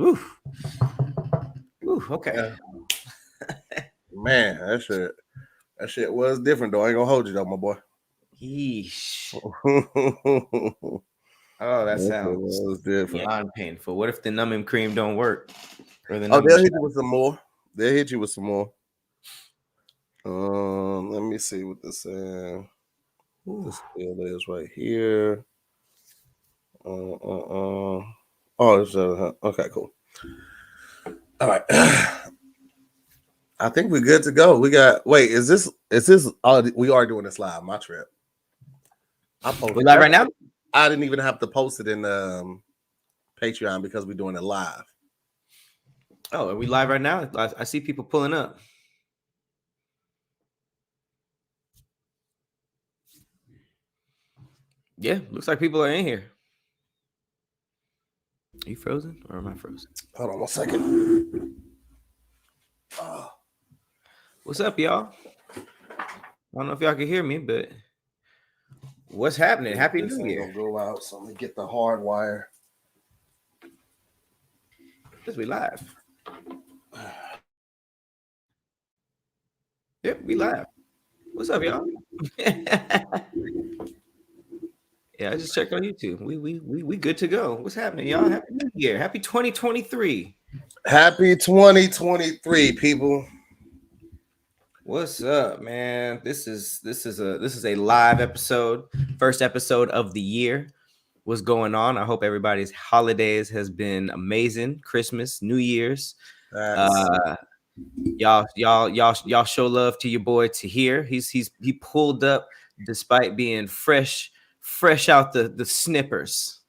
Ooh. Ooh, okay. Yeah. Man, that shit was different though. I ain't gonna hold you though, my boy. Yeesh. Oh, that sounds different. beyond painful. What if the numbing cream don't work? Or the They'll hit you with some more. They'll hit you with some more. Let me see what this is. This still is right here. Oh, it's okay, cool. All right. I think we're good to go. We got. Wait, is this? We are doing this live. My trip. We live right now. I didn't even have to post it in Patreon because we're doing it live. Oh, are we live right now? I see people pulling up. Yeah, looks like people are in here. Are you frozen or am I frozen? Hold on 1 second. What's up, y'all? I don't know if y'all can hear me, but what's happening? Happy New Year. Gonna go out, so let me get the hard wire. Because we live. Yep, we live. What's up, y'all? Yeah, I just checked on YouTube. We good to go. What's happening, y'all? Happy New Year. Happy 2023. Happy 2023, people. What's up, man? This is a live episode, first episode of the year. What's going on? I hope everybody's holidays has been amazing. Christmas, New Year's. Y'all show love to your boy Tahir. He pulled up despite being fresh out the snippers.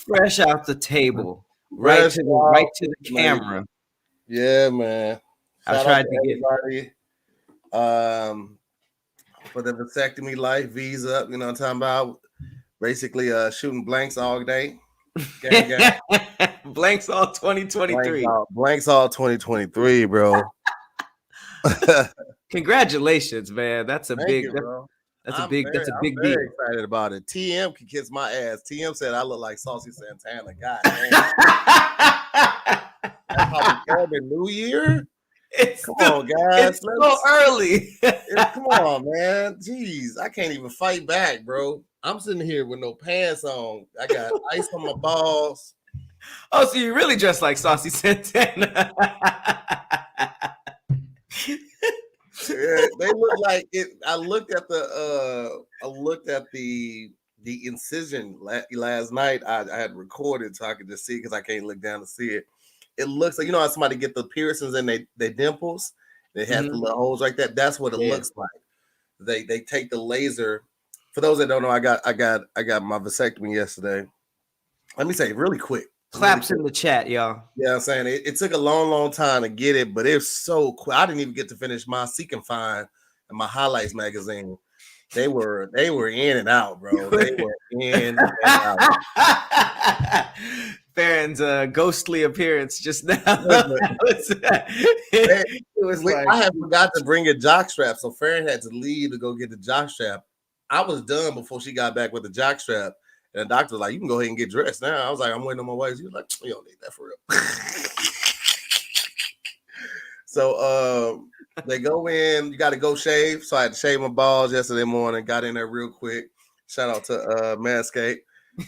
Fresh out the table. Right to the camera. Yeah, man. I tried to get everybody for the vasectomy life, V's up, you know what I'm talking about? Basically shooting blanks all day. Gang. Blanks all 2023. Blanks all 2023, bro. Congratulations, man. That's a big That's a big deal. I'm very excited about it. TM can kiss my ass. TM said I look like Saucy Santana. God damn. That's how we call the New Year? Come on, guys. It's so early. Come on, man. Jeez, I can't even fight back, bro. I'm sitting here with no pants on. I got ice on my balls. Oh, so you really dress like Saucy Santana. Yeah, they look like it. I looked at the incision last night. I had recorded so I could just see because I can't look down to see it. It looks like, you know how somebody get the piercings in their dimples. They have the little holes like that. That's what it looks like. They take the laser. For those that don't know, I got my vasectomy yesterday. Let me say really quick. Claps in the chat, y'all. Yeah, I'm saying it took a long time to get it, but it was so quick. I didn't even get to finish my Seek and Find and my highlights magazine. They were in and out, bro. They were in and out. Farron's ghostly appearance just now. It was like, I had forgot to bring a jock strap, so Farron had to leave to go get the jock strap. I was done before she got back with the jock strap. And the doctor was like, you can go ahead and get dressed now. I was like, I'm waiting on my wife. He was like, you don't need that for real. So they go in, you got to go shave. So I had to shave my balls yesterday morning, got in there real quick. Shout out to Manscaped.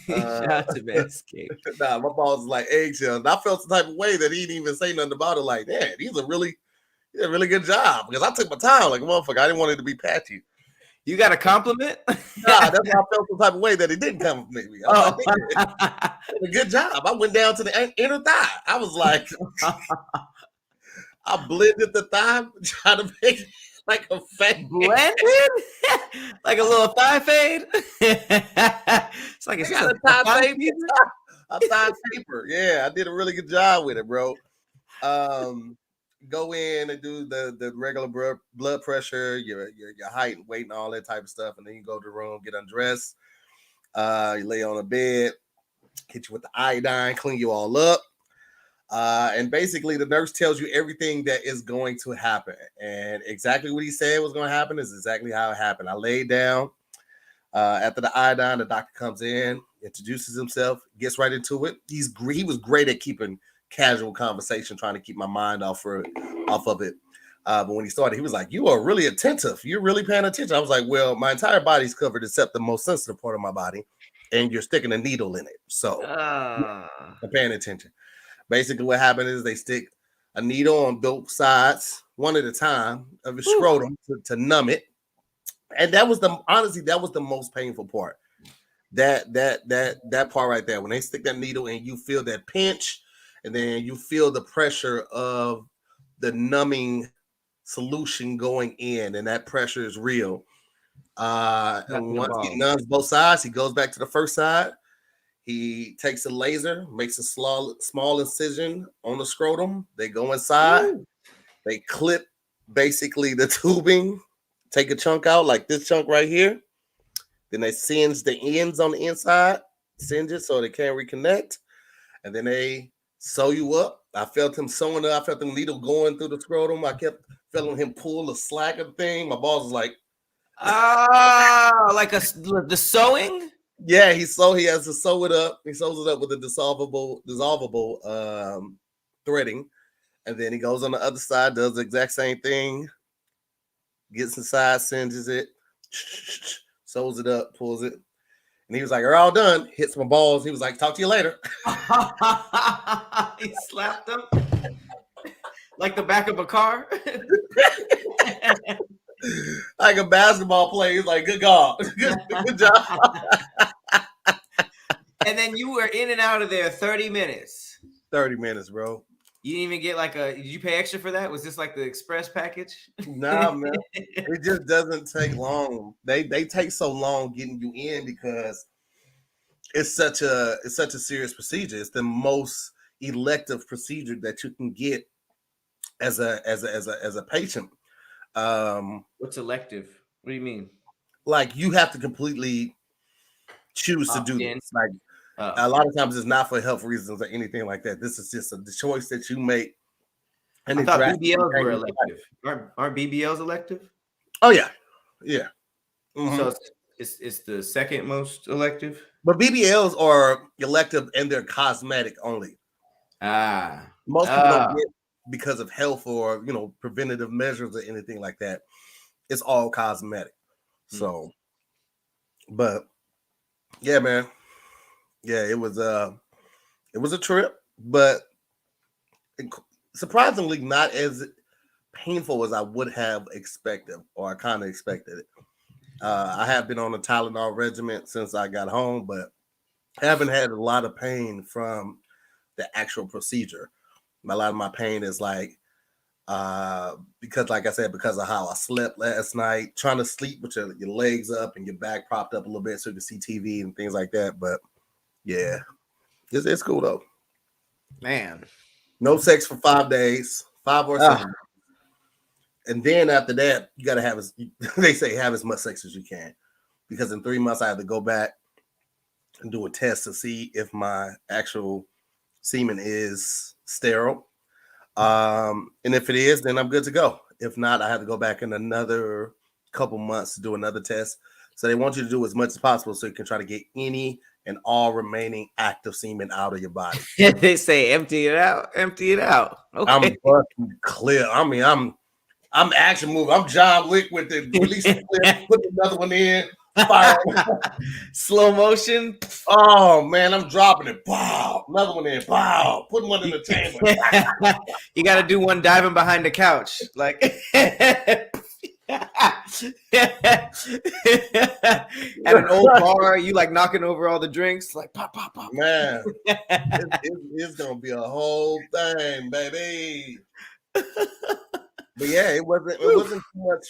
Shout out to Manscaped. Nah, my balls was like eggshells. I felt some type of way that he didn't even say nothing about it. Like, man, he did a really good job. Because I took my time like a motherfucker. I didn't want it to be patchy. You got a compliment? Nah, that's why I felt some type of way that it didn't compliment me. I was like, a good job. I went down to the inner thigh. I was like, I blended the thigh, trying to make it like a fade. Blended? Like a little thigh fade? It's like it's a thigh fade. A thigh taper. Yeah, I did a really good job with it, bro. Go in and do the regular blood pressure, your height and weight and all that type of stuff, and then you go to the room, get undressed. You lay on a bed, hit you with the iodine, clean you all up. And basically the nurse tells you everything that is going to happen. And exactly what he said was going to happen is exactly how it happened. I laid down. After the iodine, the doctor comes in. introduces himself, gets right into it. He was great at keeping casual conversation, trying to keep my mind off of it. But when he started, he was like, "You are really attentive. You're really paying attention." I was like, "Well, my entire body's covered except the most sensitive part of my body, and you're sticking a needle in it, so I'm paying attention." Basically, what happened is they stick a needle on both sides, one at a time, of his scrotum to numb it, and that was the most painful part. That part right there, when they stick that needle and you feel that pinch, and then you feel the pressure of the numbing solution going in, and that pressure is real. And once he numbs both sides, he goes back to the first side. He takes a laser, makes a small incision on the scrotum. They go inside. Ooh. They clip basically the tubing, take a chunk out like this chunk right here. Then they singe the ends on the inside, singe it so they can't reconnect. And then they sew you up. I felt him sewing up. I felt the needle going through the scrotum. I kept feeling him pull the slack of the thing. My balls was like, like the sewing? Yeah, he has to sew it up. He sews it up with a dissolvable threading. And then he goes on the other side, does the exact same thing, gets inside, singes it, sews it up, pulls it. And he was like, "We're all done." Hits my balls. He was like, "Talk to you later." He slapped them like the back of a car. Like a basketball player. He's like, "Good God. Good job." And then you were in and out of there 30 minutes. 30 minutes, bro. You didn't even get did you pay extra for that? Was this like the express package? Nah, man. It just doesn't take long. They take so long getting you in because it's such a serious procedure. It's the most elective procedure that you can get as a patient. What's elective? What do you mean? Like you have to completely choose to do this. Like a lot of times it's not for health reasons or anything like that. This is just the choice that you make. And I thought BBLs were elective. Aren't BBLs elective? Oh yeah, yeah. Mm-hmm. So it's the second most elective. But BBLs are elective and they're cosmetic only. Most people don't get because of health or preventative measures or anything like that. It's all cosmetic. So, but yeah, man. Yeah, it was a trip, but surprisingly not as painful as I would have expected, or I kind of expected it. I have been on a Tylenol regimen since I got home, but haven't had a lot of pain from the actual procedure. A lot of my pain is like because, like I said, because of how I slept last night, trying to sleep with your legs up and your back propped up a little bit so you can see TV and things like that. But yeah, it's cool though. Man, no sex for 5 days, 5 or 7. And then after that, you got to have they say have as much sex as you can, because in 3 months I have to go back and do a test to see if my actual semen is sterile. And if it is, then I'm good to go. If not, I have to go back in another couple months to do another test. So they want you to do as much as possible so you can try to get any and all remaining active semen out of your body. They say empty it out. Okay. I'm fucking clear. I mean, I'm action moving. I'm John Wick with the release clip, put another one in, fire. Slow motion. Oh man, I'm dropping it. Wow, another one in. Wow, putting one in the chamber. You got to do one diving behind the couch, like at an old bar. You like knocking over all the drinks, like pop, pop, pop. Man, it's gonna be a whole thing, baby. But yeah, it wasn't too much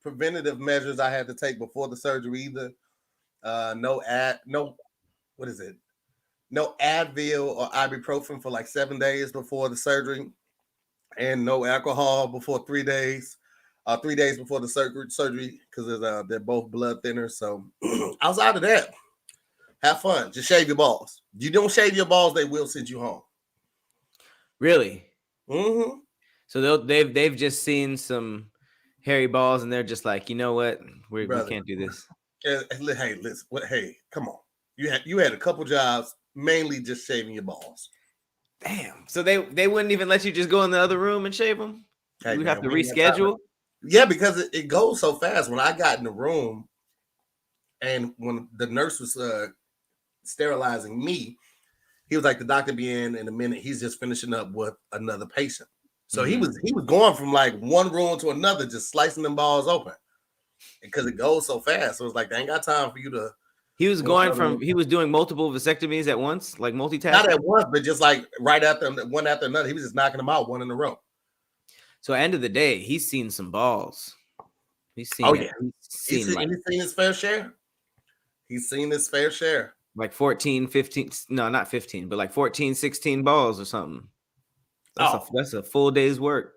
preventative measures I had to take before the surgery either. No Advil or ibuprofen for like 7 days before the surgery, and no alcohol before 3 days. 3 days before the surgery, because they're both blood thinners. So outside of that, have fun. Just shave your balls. If you don't shave your balls, they will send you home. Really? Mm-hmm. So they've just seen some hairy balls and they're just like, you know what, we can't do this. Hey, listen. Hey, come on. You had a couple jobs, mainly just shaving your balls. Damn. So they wouldn't even let you just go in the other room and shave them? Hey, You would man, have to we ain't got time. reschedule? Yeah, because it goes so fast. When I got in the room and when the nurse was sterilizing me, he was like, the doctor be in a minute. He's just finishing up with another patient. So he was going from like one room to another, just slicing them balls open because it goes so fast. So it's like, they ain't got time for you to. He was doing multiple vasectomies at once, like multitasking? Not at once, but just like right after one after another. He was just knocking them out one in a row. So end of the day, he's seen some balls. He's seen He's seen his fair share. He's seen his fair share. Like 14, 15, no, not 15, but like 14, 16 balls or something. That's a full day's work.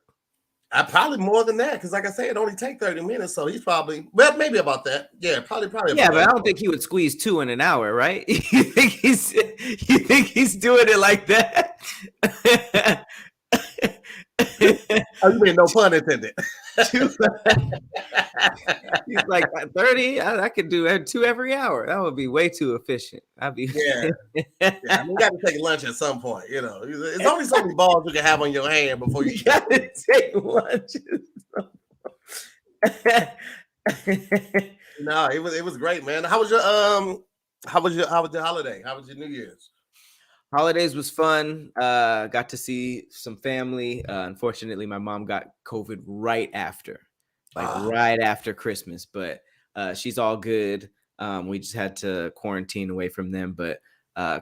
I probably more than that, because like I said, it only take 30 minutes. So he's probably, well, maybe about that. Yeah, probably. Yeah, but I don't think he would squeeze 2 in an hour, right? You think he's doing it like that? Oh, you mean no pun intended. He's like 30. I could do 2 every hour. That would be way too efficient. Yeah. I mean, you got to take lunch at some point. You know, it's only so many balls you can have on your hand before you got to take lunch. No, it was great, man. How was your holiday? How was your New Year's? Holidays was fun. Got to see some family. Unfortunately, my mom got COVID right after Christmas, but she's all good. We just had to quarantine away from them, but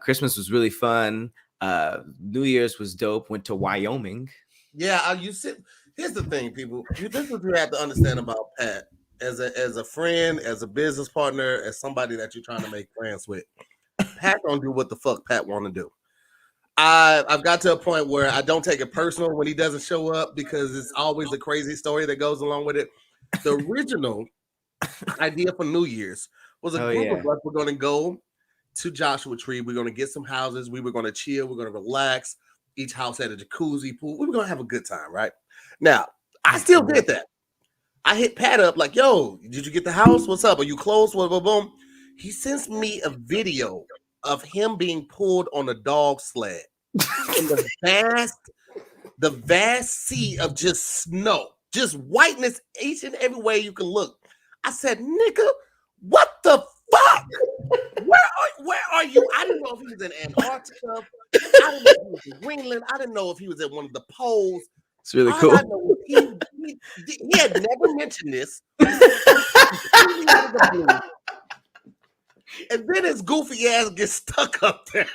Christmas was really fun. New Year's was dope. Went to Wyoming. Yeah, here's the thing, people. This is what you have to understand about Pat as a friend, as a business partner, as somebody that you're trying to make friends with. Pat don't do what the fuck Pat want to do. I've got to a point where I don't take it personal when he doesn't show up, because it's always a crazy story that goes along with it. The original idea for New Year's was a group of us were going to go to Joshua Tree. We're going to get some houses. We were going to chill. We're going to relax. Each house had a jacuzzi, pool. We were going to have a good time, right? Now, I still did that. I hit Pat up like, yo, did you get the house? What's up? Are you close? Boom. He sends me a video of him being pulled on a dog sled in the vast sea of just snow, just whiteness each and every way you can look. I said, nigga, what the fuck? Where are you? I didn't know if he was in Antarctica. I didn't know if he was in Greenland. I didn't know if he was at one of the poles. It's really cool. He had never mentioned this. And then his goofy ass gets stuck up there.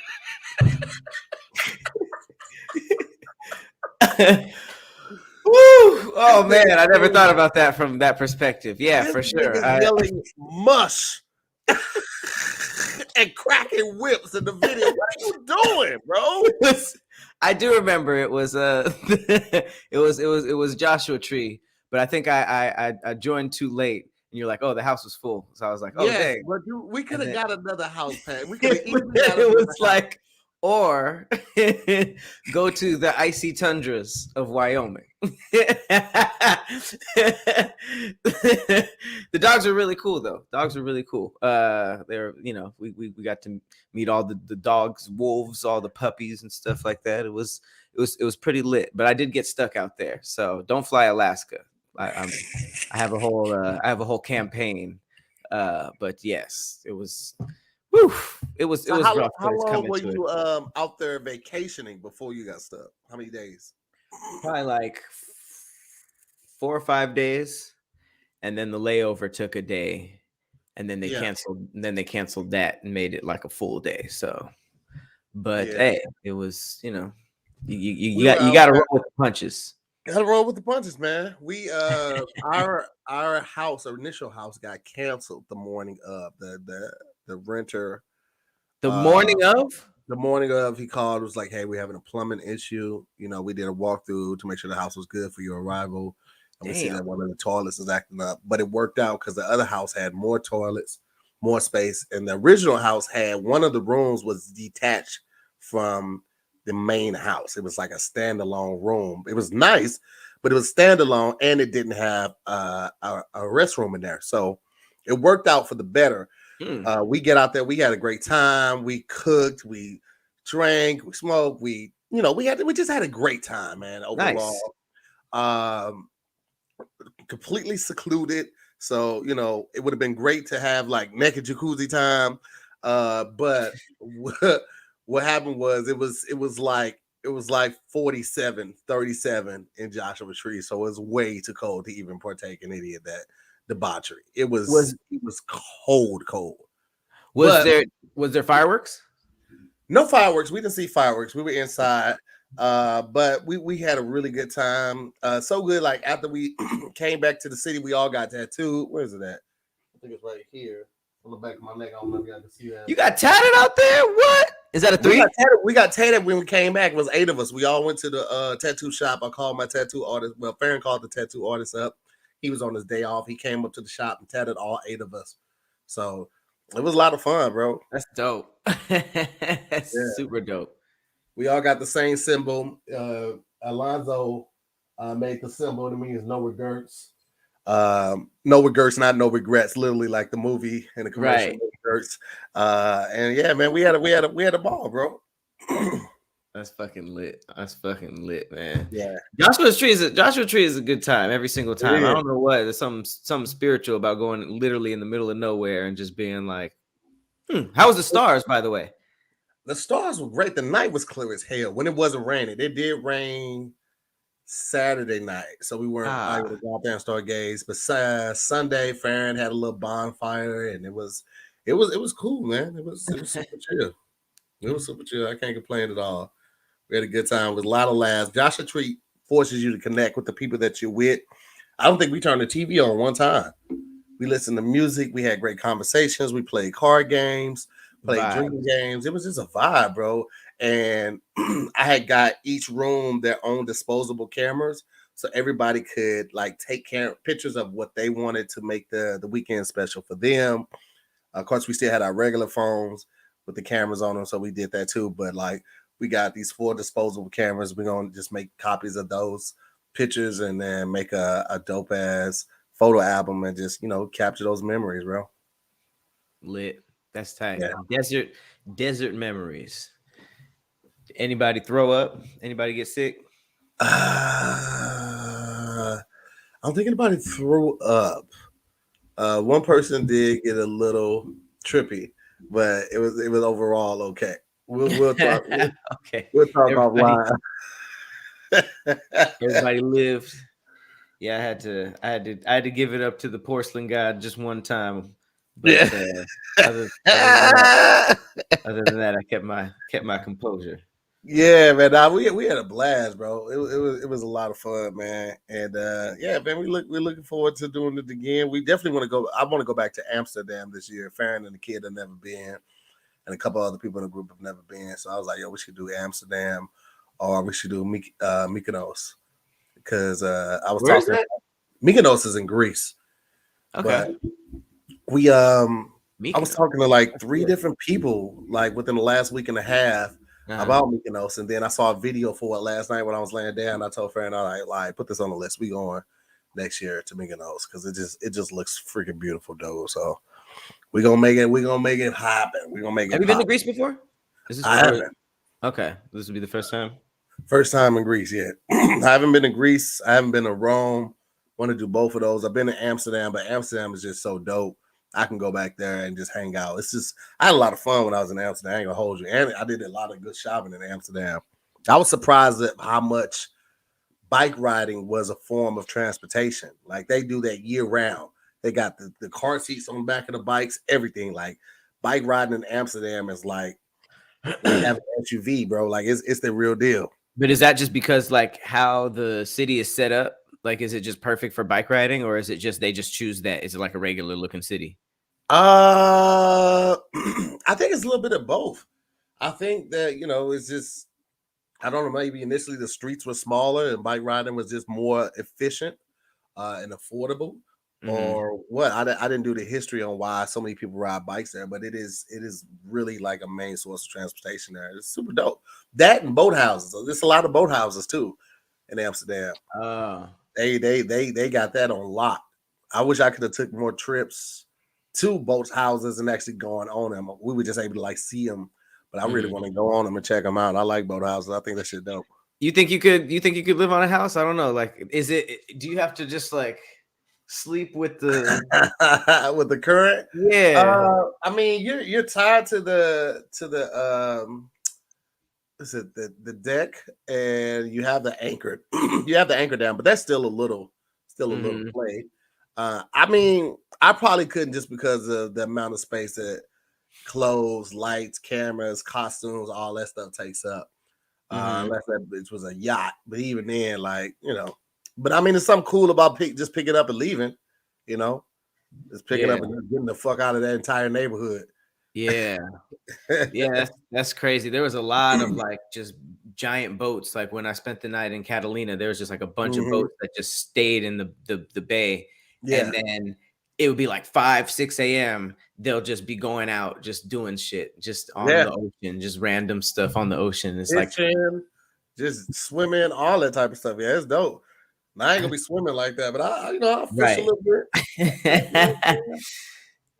Woo! Oh man, I never thought about that from that perspective. Yeah, for sure. Yelling mush and cracking whips in the video. What are you doing, bro? I do remember it was it was Joshua Tree, but I think I joined too late. And you're like, oh, the house was full. So I was like, oh, dang. But we could have got another house, Pat. We could have easily got it was like, or go to the icy tundras of Wyoming. The dogs are really cool, though. Dogs are really cool. They're, we got to meet all the dogs, wolves, all the puppies and stuff like that. It was pretty lit, but I did get stuck out there. So don't fly Alaska. I have a whole campaign, but yes, it was. Whew, it was rough. How long were you out there vacationing before you got stuck? How many days? Probably like 4 or 5 days, and then the layover took a day, and then they canceled. And then they canceled that and made it like a full day. So, but hey, it was you got to roll with the punches. Gotta roll with the punches, man. We our initial house got canceled the morning of the renter. The morning of? He called, was like, hey, we're having a plumbing issue. We did a walkthrough to make sure the house was good for your arrival. And we see that one of the toilets is acting up. But it worked out because the other house had more toilets, more space. And the original house had one of the rooms was detached from the main house. It was like a standalone room. It was nice, but it was standalone, and it didn't have a restroom in there. So it worked out for the better. Hmm. We get out there, we had a great time. We cooked, we drank, we smoked, we just had a great time, man. Nice. Overall, um, completely secluded. So it would have been great to have like naked jacuzzi time. But what happened was it was like 47-37 in Joshua Tree. So it was way too cold to even partake in any of that debauchery. It was Was it was cold. was But there was there fireworks? no fireworks. We didn't see fireworks. We were inside. But we had a really good time. So good. Like after we came back to the city, we all got tattooed. Where is it at? I think it's right here on the back of my neck. I don't know if y'all can see that. You got tatted out there? What is that a We got three? tatted. We got tatted when we came back. It was 8 of us. We all went to the tattoo shop. I called my tattoo artist. Well, Farron called the tattoo artist up. He was on his day off. He came up to the shop and tatted all 8 of us. So it was a lot of fun, bro. That's dope. That's Yeah. super dope. We all got the same symbol. Alonzo made the symbol to me is no regrets. No regrets, not no regrets. Literally like the movie and the commercial, Right. no regrets. And yeah, man, we had a ball, bro. That's fucking lit. That's fucking lit, man. Yeah, Joshua Tree is a good time every single it time. I is. don't know what. There's something spiritual about going literally in the middle of nowhere and just being like, How was the stars, by the way? The stars were great. The night was clear as hell when it wasn't raining. It did rain Saturday night, so we weren't able to Ah, go out there and stargaze. But Sunday, Farron had a little bonfire, and it was cool, man. It was super chill. It was super chill. I can't complain at all. We had a good time with a lot of laughs. Joshua Tree forces you to connect with the people that you're with. I don't think we turned the TV on one time. We listened to music. We had great conversations. We played card games, played drinking vibes. games. It was just a vibe, bro. And I had got each room their own disposable cameras, so everybody could like take pictures of what they wanted to make the weekend special for them. Of course, we still had our regular phones with the cameras on them, so we did that too. But like, we got these 4 disposable cameras. We're gonna just make copies of those pictures and then make a dope ass photo album and just capture those memories, bro. Lit. That's tight. Yeah. Desert memories. Anybody throw up? Anybody get sick? I don't think anybody threw up. One person did get a little trippy, but it was overall okay. We'll talk. Okay. We'll talk Everybody offline. everybody lived. Yeah, I had to give it up to the porcelain god just one time. But Yeah. other than that, I kept my composure. Yeah, man. Nah, we had a blast, bro. It was a lot of fun, man. And yeah, man, we're looking forward to doing it again. We definitely want to go. I want to go back to Amsterdam this year. Farron and the kid have never been, and a couple other people in the group have never been. So I was like, yo, we should do Amsterdam, or we should do Mykonos, because I was Where is talking. that? Mykonos is in Greece, Okay. but we I was Mykonos. talking to like That's 3 good. different people like within the last week and a half Uh-huh. about Mykonos, and then I saw a video for it last night when I was laying down. I told Farron, I like put this on the list. We going next year to Mykonos because it just looks freaking beautiful, dude. So we gonna make it happen. We're gonna make Have it you been to pop. Greece before? Is this I or haven't. okay? This will be the first time. First time in Greece yet. I haven't been to Greece. I haven't been to Rome. Want to do both of those. I've been to Amsterdam, but Amsterdam is just so dope. I can go back there and just hang out. It's just I had a lot of fun when I was in Amsterdam. I ain't gonna hold you. And I did a lot of good shopping in Amsterdam. I was surprised at how much bike riding was a form of transportation. Like they do that year round. They got the car seats on the back of the bikes, everything. Like bike riding in Amsterdam is like having an SUV, bro. Like it's the real deal. But is that just because like how the city is set up? Like, is it just perfect for bike riding, or is it just they just choose that? Is it like a regular looking city? Uh, I think it's a little bit of both. I think that it's just I don't know. Maybe initially the streets were smaller and bike riding was just more efficient and affordable, Hmm. or what? I didn't do the history on why so many people ride bikes there, but it is really like a main source of transportation there. It's super dope. That and boat houses. So there's a lot of boat houses too in Amsterdam. Oh, They got that on lock. I wish I could have took more trips to boat houses and actually going on them. We were just able to like see them, but I really want to go on them and check them out. I like boat houses. I think that shit dope. You think you could? You think you could live on a house? I don't know. Like, is it? Do you have to just like sleep with the? With the current, Yeah. I mean, you're tied to the is it the deck, and you have the anchor. You have the anchor down, but that's still a little play. I mean, I probably couldn't just because of the amount of space that clothes, lights, cameras, costumes, all that stuff takes up. Unless that bitch was a yacht, but even then, like, you know, but I mean, there's something cool about just picking up and leaving, you know, just picking up and just getting the fuck out of that entire neighborhood. Yeah. Yeah, that's crazy. There was a lot of like just giant boats. Like when I spent the night in Catalina, there was just like a bunch of boats that just stayed in the bay. Yeah. And then it would be like 5, 6 a.m. They'll just be going out, just doing shit, just on the ocean, just random stuff on the ocean. It's like Fishing, just swimming, all that type of stuff. Yeah, it's dope. Now, I ain't gonna be swimming like that, but I'll fish a right. little bit.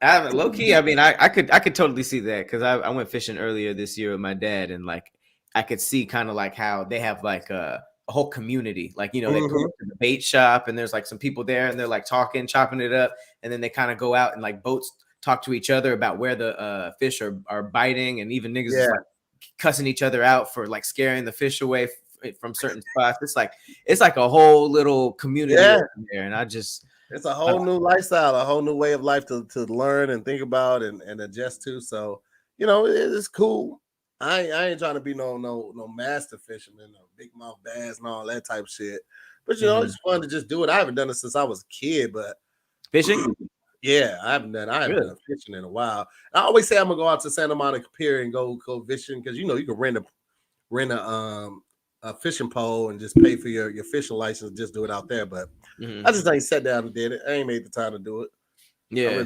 I haven't low key. I mean, I could totally see that because I went fishing earlier this year with my dad, and like I could see kind of like how they have like a whole community. Like, you know, they pull up to the bait shop and there's like some people there and they're like talking, chopping it up, and then they kind of go out and like boats talk to each other about where the fish are biting, and even niggas is like cussing each other out for like scaring the fish away from certain spots. It's like a whole little community over there, and it's a whole new lifestyle, a whole new way of life to learn and think about and adjust to. So, you know, it's cool. I ain't trying to be no master fisherman, no big mouth bass and all that type of shit. But you know, it's fun to just do it. I haven't done it since I was a kid, but fishing. Yeah, I haven't done fishing in a while. I always say I'm gonna go out to Santa Monica Pier and go fishing because you know you can rent a fishing pole and just pay for your fishing license, just do it out there. But I just ain't sat down and did it. I ain't made the time to do it. Yeah.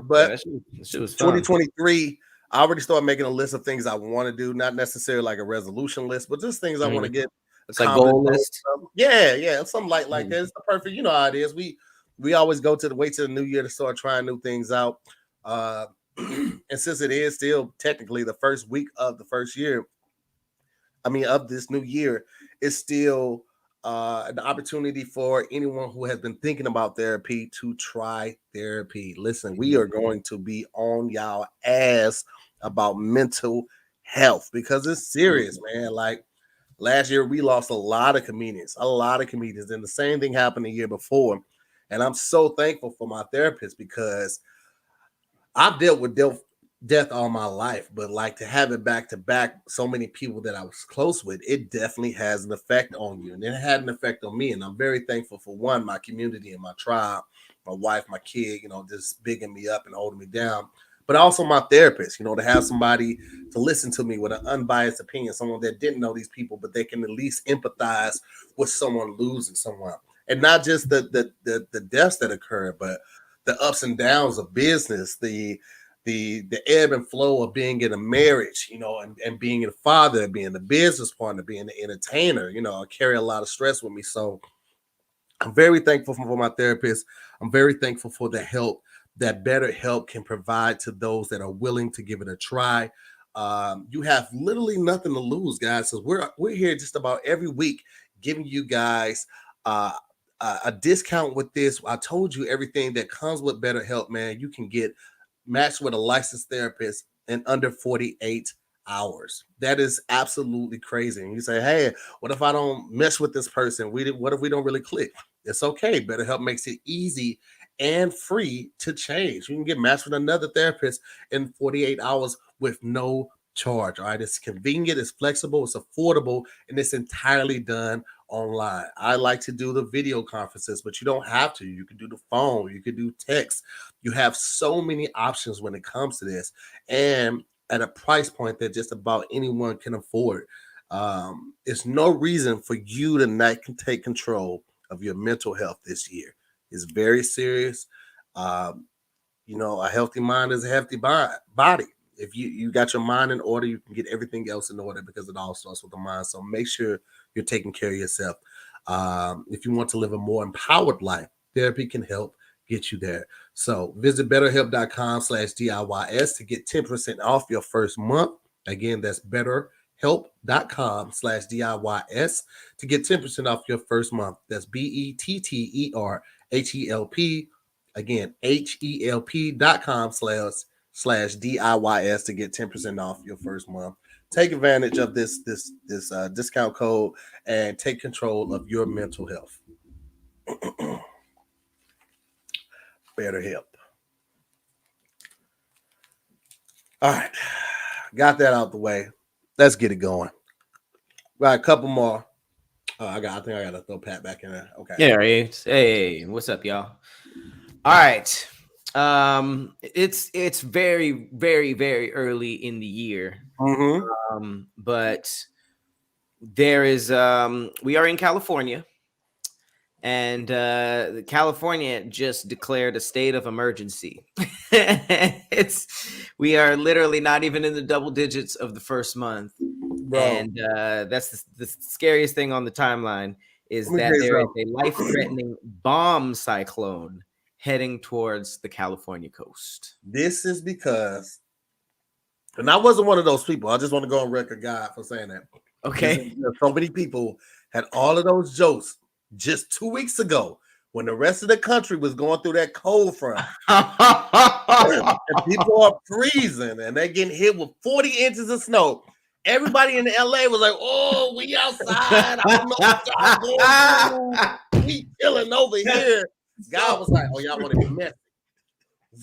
But that shit was fun. 2023, I already started making a list of things I want to do, not necessarily like a resolution list, but just things I want to get. It's like goal list. Yeah, something like that. It's the perfect, you know how it is. We always go to the new year to start trying new things out. And since it is still technically the first week of the first year, I mean, of this new year, it's still an opportunity for anyone who has been thinking about therapy to try therapy. Listen, we are going to be on y'all ass about mental health because it's serious, man. Like last year, we lost a lot of comedians, and the same thing happened the year before. And I'm so thankful for my therapist because I've dealt with death all my life, but like to have it back to back, so many people that I was close with, it definitely has an effect on you. And it had an effect on me. And I'm very thankful for one, my community and my tribe, my wife, my kid, you know, just bigging me up and holding me down. But also my therapist, you know, to have somebody to listen to me with an unbiased opinion, someone that didn't know these people, but they can at least empathize with someone losing someone. And not just the deaths that occur, but the ups and downs of business, the ebb and flow of being in a marriage, you know, and being a father, being a business partner, being an entertainer, you know, I carry a lot of stress with me. So I'm very thankful for my therapist. I'm very thankful for the help that BetterHelp can provide to those that are willing to give it a try. You have literally nothing to lose, guys. So we're here just about every week giving you guys a discount with this. I told you everything that comes with BetterHelp, man. You can get matched with a licensed therapist in under 48 hours. That is absolutely crazy. And you say, hey, what if I don't mess with this person? What if we don't really click? It's okay. BetterHelp makes it easy and free to change. You can get matched with another therapist in 48 hours with no charge. All right. It's convenient, it's flexible, it's affordable, and it's entirely done online. I like to do the video conferences, but you don't have to. You can do the phone, you can do text. You have so many options when it comes to this, and at a price point that just about anyone can afford. It's no reason for you to not take control of your mental health this year. It's very serious. You know, a healthy mind is a healthy body. If you got your mind in order, you can get everything else in order because it all starts with the mind. So make sure you're taking care of yourself. If you want to live a more empowered life, therapy can help get you there. So visit betterhelp.com/DIYS to get 10% off your first month. Again, that's betterhelp.com/DIYS to get 10% off your first month. That's BETTERHELP. Again, HELP.com/DIYS to get 10% off your first month. Take advantage of this discount code and take control of your mental health. Better help. All right, got that out the way. Let's get it going. Right, a couple more. I think I gotta throw Pat back in there. Okay. Yeah, right. Hey, what's up, y'all? All right. It's very, very, very early in the year. But there is we are in California, and California just declared a state of emergency. We are literally not even in the double digits of the first month. Bro. And that's the scariest thing on the timeline is that there is a life-threatening bomb cyclone heading towards the California coast. This is because, and I wasn't one of those people. I just want to go on record, God, for saying that. Okay. So many people had all of those jokes just 2 weeks ago when the rest of the country was going through that cold front. And people are freezing and they're getting hit with 40 inches of snow. Everybody in LA was like, "Oh, we outside. I don't know what y'all going through. We chilling over here." God was like, "Oh, y'all want to be messy."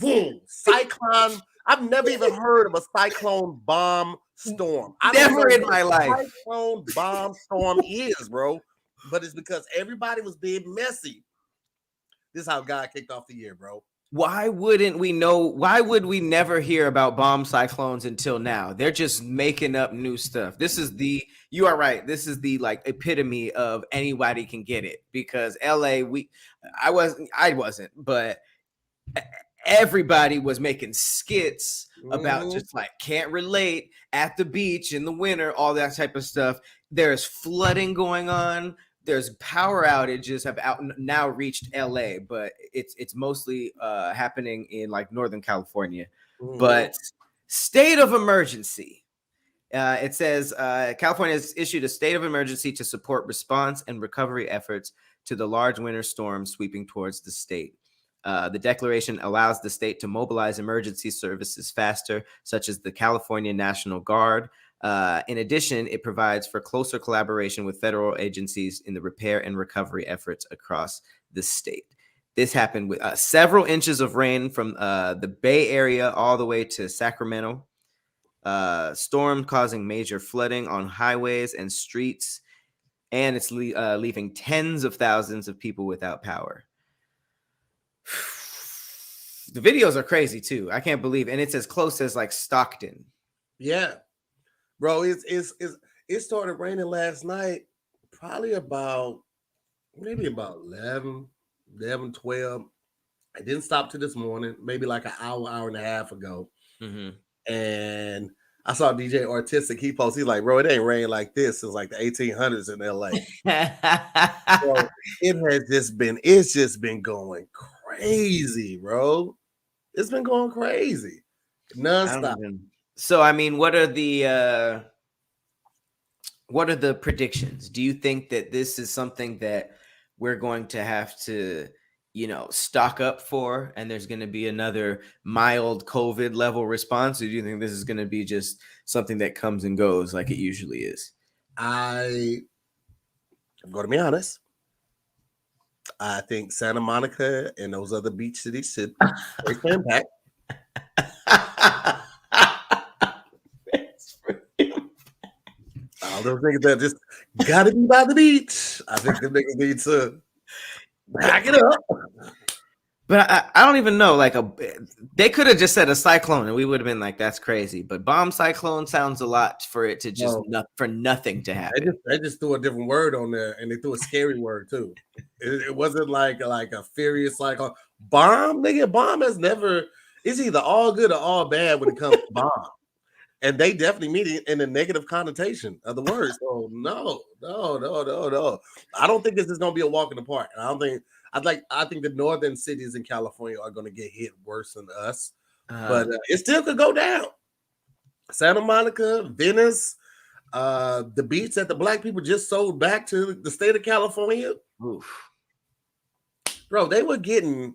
Boom. Cyclone. I've never even heard of a cyclone bomb storm. Never in my life. Cyclone bomb storm is, bro. But it's because everybody was being messy. This is how God kicked off the year, bro. Why wouldn't we know? Why would we never hear about bomb cyclones until now? They're just making up new stuff. You are right. This is the like epitome of anybody can get it because LA, I wasn't, but everybody was making skits about just like can't relate at the beach in the winter, all that type of stuff. There's flooding going on. There's power outages have now reached LA, but it's mostly happening in like Northern California. But state of emergency. It says California has issued a state of emergency to support response and recovery efforts to the large winter storm sweeping towards the state. The declaration allows the state to mobilize emergency services faster, such as the California National Guard. In addition, it provides for closer collaboration with federal agencies in the repair and recovery efforts across the state. This happened with several inches of rain from the Bay Area all the way to Sacramento. Storm causing major flooding on highways and streets, and it's leaving tens of thousands of people without power. The videos are crazy too. I can't believe, and it's as close as like Stockton. Yeah. Bro, it started raining last night, probably about 11, 12. It didn't stop till this morning, maybe like an hour and a half ago. And I saw DJ Artistic, he posted, he's like, "Bro, it ain't rain like this since like the 1800s in LA." So it's just been going crazy, bro. It's been going crazy. Nonstop. So, I mean, what are the predictions? Do you think that this is something that we're going to have to, stock up for, and there's going to be another mild COVID level response? Or do you think this is going to be just something that comes and goes like it usually is? I'm going to be honest. I think Santa Monica and those other beach cities should break the impact. All those niggas that just gotta be by the beach. I think the niggas need to back it up. But I don't even know. Like they could have just said a cyclone, and we would have been like, "That's crazy." But bomb cyclone sounds a lot for it to just for nothing to happen. They just threw a different word on there, and they threw a scary word too. It wasn't like a furious cyclone. Bomb, nigga. Bomb has never. It's either all good or all bad when it comes to bomb. And they definitely mean it in a negative connotation of the word. So no. I don't think this is going to be a walk in the park. I don't think. I think the northern cities in California are going to get hit worse than us, but it still could go down. Santa Monica, Venice, the beach that the black people just sold back to the state of California. Oof. Bro, they were getting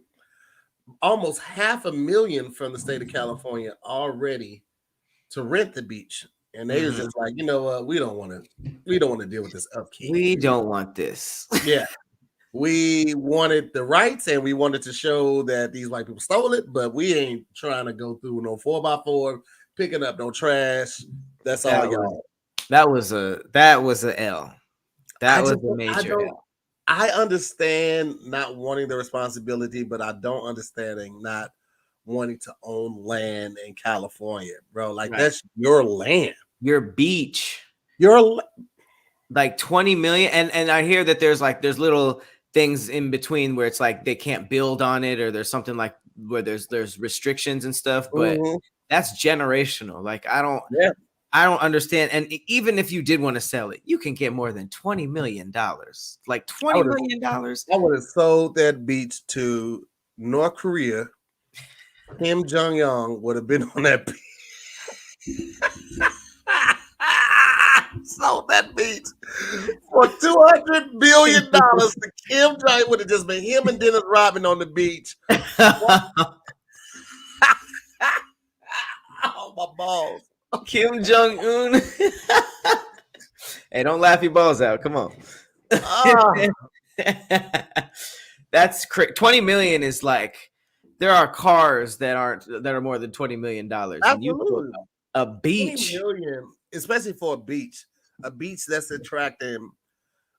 almost $500,000 from the state of California already to rent the beach. And they was just like, you know what, we don't want to deal with this upkeep. We don't want this. Yeah. We wanted the rights and we wanted to show that these white people stole it, but we ain't trying to go through no 4x4, picking up no trash. That's all y'all. That was a L. That was a major L. I understand not wanting the responsibility, but I don't understand not wanting to own land in California, bro. Like that's your land, your beach, your like 20 million. And I hear that there's little things in between where it's like they can't build on it, or there's something like where there's restrictions and stuff, but that's generational. Like I don't understand. And even if you did want to sell it, you can get more than $20 million. Like $20 million. I would have sold that beach to North Korea. Kim Jong-un would have been on that beach. Sold that beach for $200 billion to Kim Jong. Would have just been him and Dennis Rodman on the beach. Oh, my balls. Kim Jong-un. Hey, don't laugh your balls out. Come on. That's 20 million is like, there are cars that are more than $20 million. And you put a beach, 20 million, especially for a beach that's attracting.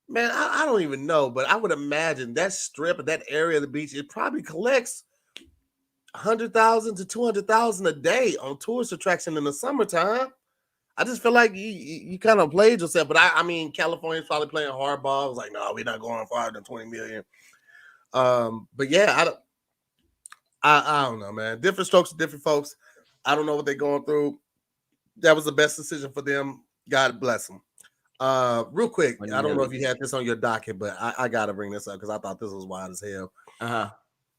Man, I don't even know, but I would imagine that strip of that area of the beach, it probably collects 100,000 to 200,000 a day on tourist attraction in the summertime. I just feel like you kind of played yourself, but I mean, California's probably playing hardball. I was like, no, we're not going farther than 20 million. But yeah, I don't know, man. Different strokes for different folks. I don't know what they're going through. That was the best decision for them. God bless them. Real quick, I don't know if you had this on your docket, but I got to bring this up because I thought this was wild as hell.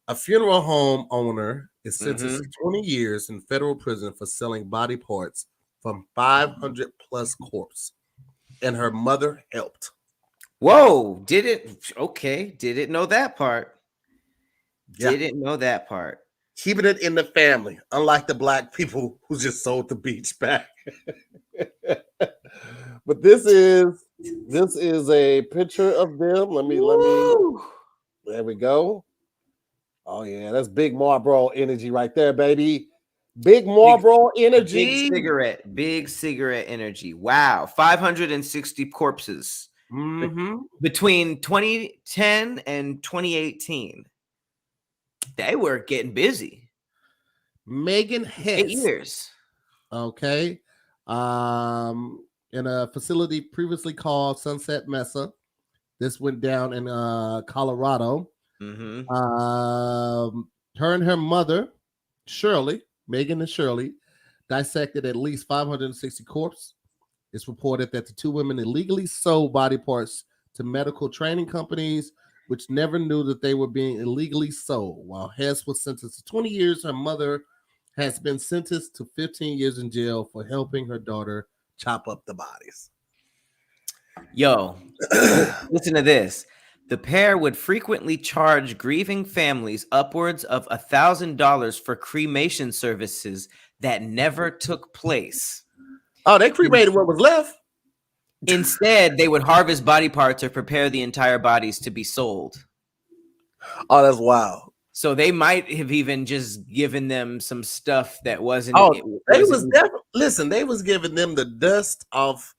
A funeral home owner is sentenced to 20 years in federal prison for selling body parts from 500 plus corpses, and her mother helped. Whoa! Didn't know that part. Didn't know that part. Keeping it in the family, unlike the black people who just sold the beach back. But this is a picture of them. Let me. There we go. Oh yeah, that's big Marlboro energy right there, baby. Big Marlboro energy. Big cigarette energy. Wow, 560 corpses between 2010 and 2018. They were getting busy. Megan Hess. 8 years. Okay. In a facility previously called Sunset Mesa. This went down in Colorado. Her and her mother, Megan and Shirley, dissected at least 560 corpses. It's reported that the two women illegally sold body parts to medical training companies, which never knew that they were being illegally sold. While Hess was sentenced to 20 years, her mother has been sentenced to 15 years in jail for helping her daughter chop up the bodies. Yo, listen to this. The pair would frequently charge grieving families upwards of $1,000 for cremation services that never took place. Oh, they cremated what was left. Instead, they would harvest body parts or prepare the entire bodies to be sold. Oh, that's wild. So they might have even just given them some stuff that wasn't. They was giving them the dust off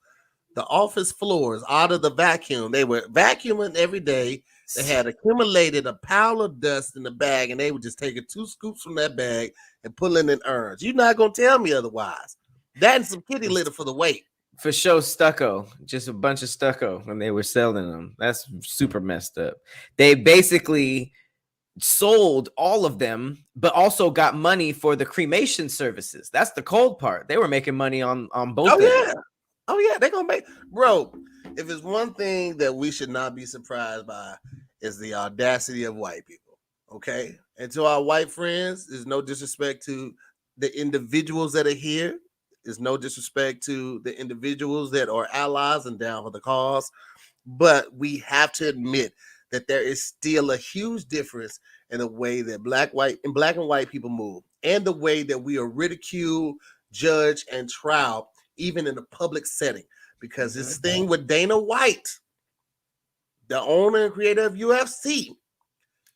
the office floors out of the vacuum. They were vacuuming every day. They had accumulated a pile of dust in the bag, and they would just take 2 scoops from that bag and put it in urns. You're not gonna tell me otherwise. That and some kitty litter for the weight. For show stucco, just a bunch of stucco when they were selling them. That's super messed up. They basically sold all of them, but also got money for the cremation services. That's the cold part. They were making money on both ends. Yeah. Oh yeah, they're gonna make, bro. If it's one thing that we should not be surprised by, is the audacity of white people. Okay, and to our white friends, there's no disrespect to the individuals that are here. There's no disrespect to the individuals that are allies and down for the cause. But we have to admit that there is still a huge difference in the way that black and white people move, and the way that we are ridiculed, judged, and tried, even in a public setting. Because this thing with Dana White, the owner and creator of UFC,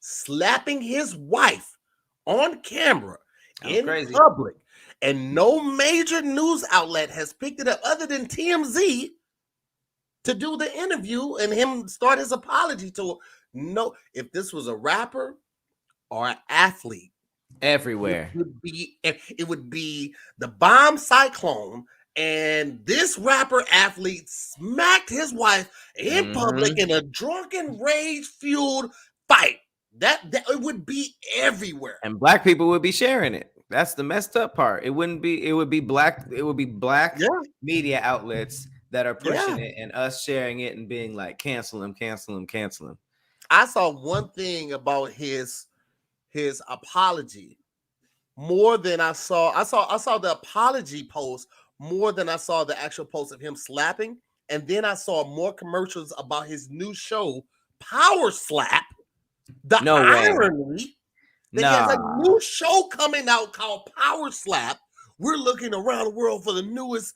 slapping his wife on camera in public, and no major news outlet has picked it up other than TMZ to do the interview and him start his apology tour. No, if this was a rapper or an athlete, everywhere, it would be the bomb cyclone, and this rapper athlete smacked his wife in public in a drunken, rage-fueled fight. That it would be everywhere, and black people would be sharing it. That's the messed up part. It wouldn't be. It would be black. It would be black media outlets that are pushing it, and us sharing it and being like, cancel him, cancel him, cancel him. I saw one thing about his apology more than I saw the apology post more than I saw the actual post of him slapping. And then I saw more commercials about his new show, Power Slap. The irony that he has a new show coming out called Power Slap. We're looking around the world for the newest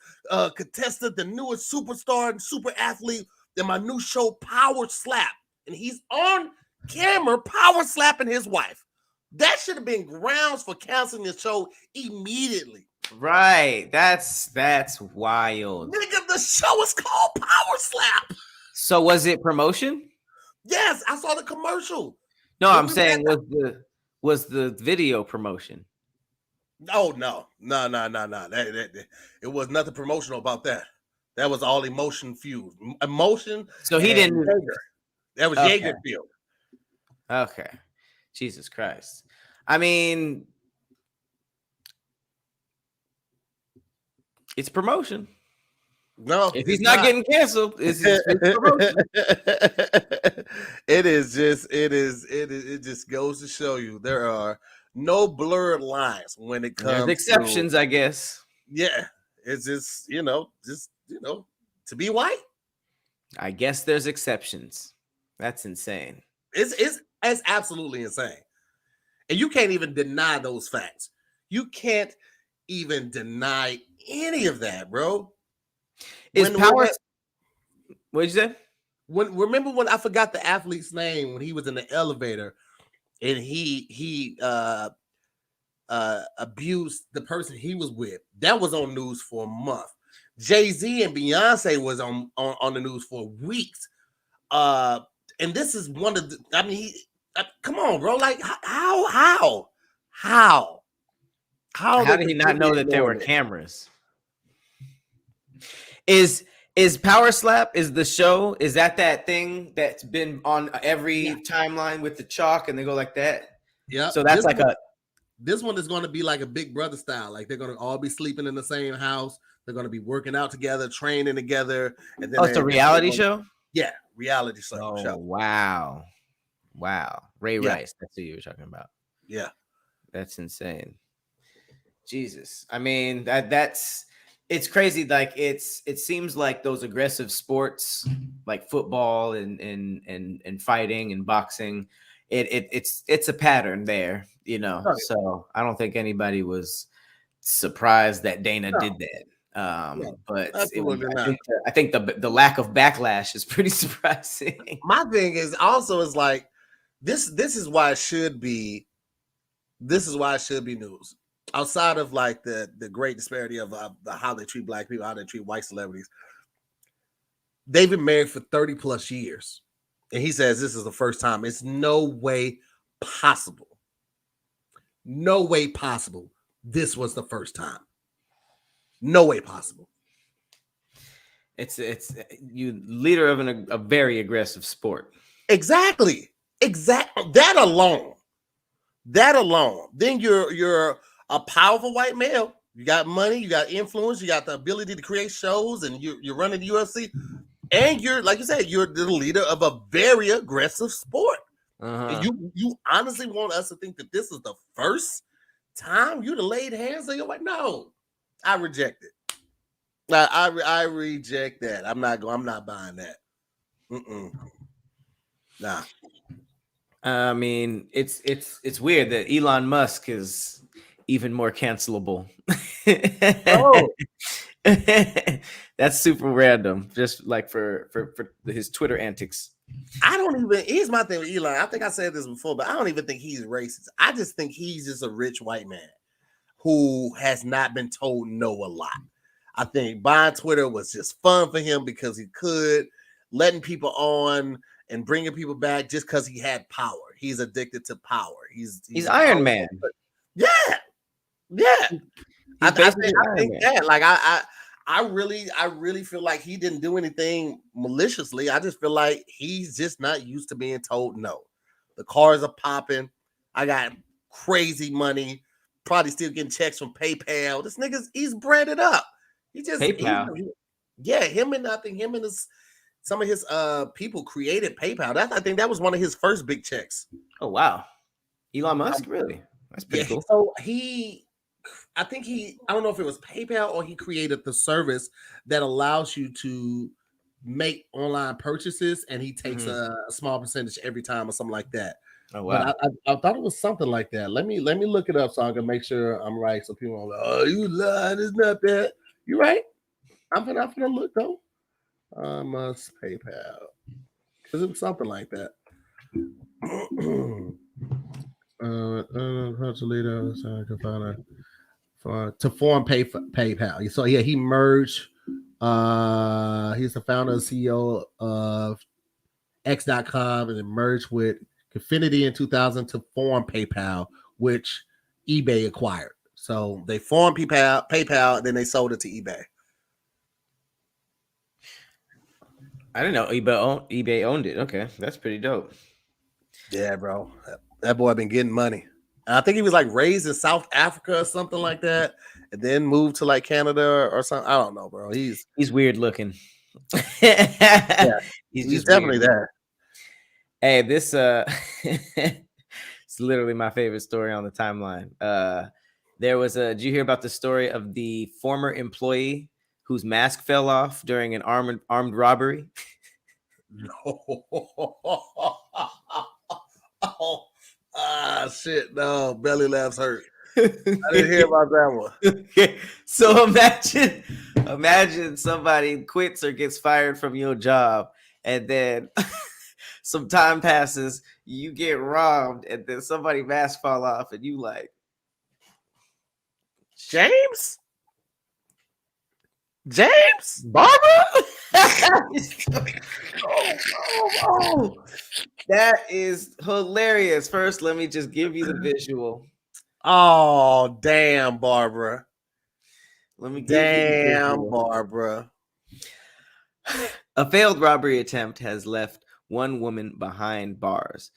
contestant, the newest superstar and super athlete in my new show, Power Slap. And he's on camera power slapping his wife. That should have been grounds for canceling the show immediately. Right. That's wild. Nigga, the show is called Power Slap. So was it promotion? Yes, I saw the commercial. No, I'm saying was the video promotion? Oh no. It was nothing promotional about that. That was all emotion fueled. Emotion. So he didn't. Jaeger. That was Jaeger fueled. Okay. Jesus Christ. I mean, it's promotion. No, if he's not getting canceled, it's promotion. It just goes to show you there are no blurred lines when it comes. There's exceptions, I guess. Yeah, it's just to be white. I guess there's exceptions. That's insane. It's absolutely insane, and you can't even deny those facts. You can't even deny any of that, bro. What'd you say? Remember when I forgot the athlete's name when he was in the elevator and he abused the person he was with? That was on news for a month. Jay-Z and Beyonce was on the news for weeks. And this is one of the, I mean, come on, bro. Like, how did he not know that there were cameras? Is Power Slap, is the show, is that thing that's been on every timeline with the chalk and they go like that? Yeah. So that's this one is going to be like a Big Brother style. Like they're going to all be sleeping in the same house. They're going to be working out together, training together. And then it's a reality show? Yeah, reality show. Oh, wow. Ray Rice, that's who you were talking about. Yeah. That's insane. Jesus. I mean, it's crazy. Like it seems like those aggressive sports like football and fighting and boxing, it's a pattern there, Right. So I don't think anybody was surprised that Dana did that. But I think the lack of backlash is pretty surprising. My thing is also is like this is why it should be news. Outside of like the great disparity of how they treat black people, how they treat white celebrities, they've been married for 30 plus years. And he says this is the first time. It's no way possible. No way possible. This was the first time. No way possible. It's you leader of a very aggressive sport. Exactly. That alone. That alone, then you're a powerful white male. You got money, you got influence, you got the ability to create shows, and you're running the UFC, and you're like you said, you're the leader of a very aggressive sport. And you honestly want us to think that this is the first time you'd have laid hands on your wife? No, I reject it. I reject that. I'm not buying that. Nah. I mean, it's weird that Elon Musk is even more cancelable. Oh, That's super random, just like for his Twitter antics. I don't even. Here's my thing with Elon. I think I said this before, but I don't even think he's racist. I just think he's just a rich white man who has not been told no a lot. I think buying Twitter was just fun for him because he could, letting people on and bringing people back just because he had power. He's addicted to power. He's Iron Man. Yeah. I think that. Like I really feel like he didn't do anything maliciously. I just feel like he's just not used to being told no. The cars are popping. I got crazy money. Probably still getting checks from PayPal. This nigga's he's breaded up. He just PayPal. Him and some of his people created PayPal. I think that was one of his first big checks. Oh wow. Elon Musk, really? That's pretty cool. So I don't know if it was PayPal or he created the service that allows you to make online purchases and he takes a small percentage every time or something like that. Oh wow. But I thought it was something like that. Let me look it up so I can make sure I'm right. So people are like, oh, you lied. It's not that. You're right. I'm gonna look though. Must PayPal. Because it was something like that. To form PayPal. So yeah, he merged. He's the founder and CEO of X.com and then merged with Confinity in 2000 to form PayPal, which eBay acquired. So they formed PayPal, and then they sold it to eBay. I didn't know eBay owned it. Okay, that's pretty dope. Yeah, bro. That boy been getting money. And I think he was like raised in South Africa or something like that, and then moved to like Canada or something. I don't know, bro. He's weird looking. Yeah, he's definitely weird. there. Hey, this it's literally my favorite story on the timeline. Did you hear about the story of the former employee whose mask fell off during an armed robbery? No. Shit, no. Belly laughs hurt. I didn't hear about that one. Okay. So imagine somebody quits or gets fired from your job, and then some time passes, you get robbed, and then somebody mask fall off, and you like, James, Barbara. Oh, that is hilarious. First, let me just give you the visual. Oh, damn, Barbara. Let me give you the visual. Barbara. A failed robbery attempt has left one woman behind bars.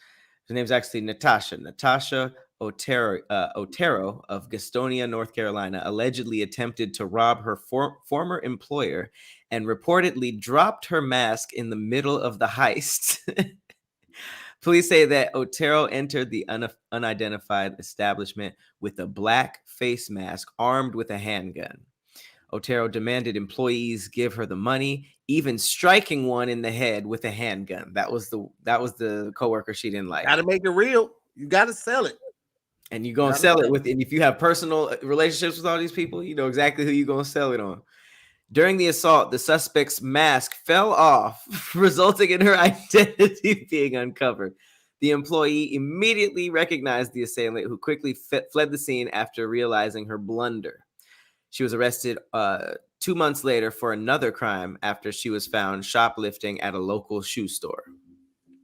Her name's actually Natasha Otero of Gastonia, North Carolina, allegedly attempted to rob her former employer and reportedly dropped her mask in the middle of the heist. Police say that Otero entered the unidentified establishment with a black face mask armed with a handgun. Otero demanded employees give her the money, even striking one in the head with a handgun. That was the coworker she didn't like. Gotta make it real. You gotta sell it. And you're gonna sell it with, and if you have personal relationships with all these people, you know exactly who you're gonna sell it on. During the assault, the suspect's mask fell off, resulting in her identity being uncovered. The employee immediately recognized the assailant, who quickly fled the scene after realizing her blunder. She was arrested 2 months later for another crime after she was found shoplifting at a local shoe store.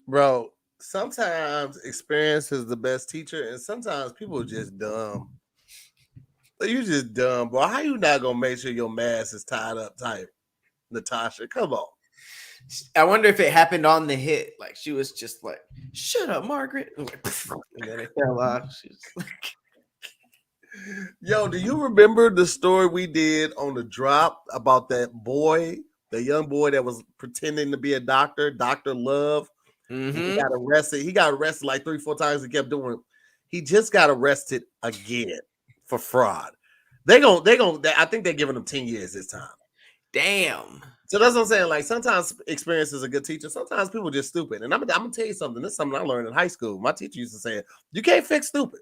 Bro, sometimes experience is the best teacher, and sometimes people are just dumb. You just dumb, bro. How you not gonna make sure your mask is tied up tight, Natasha? Come on. I wonder if it happened on the hit. Like she was just like, "Shut up, Margaret," and, like, and then it fell off. She was like, Yo, do you remember the story we did on the drop about that boy, the young boy that was pretending to be a doctor, Dr. Love? And he got arrested. He got arrested like 3-4 times. He kept doing it. He just got arrested again for fraud. I think they're giving him 10 years this time. Damn. So that's what I'm saying. Like sometimes experience is a good teacher. Sometimes people are just stupid. And I'm gonna tell you something. This is something I learned in high school. My teacher used to say, you can't fix stupid.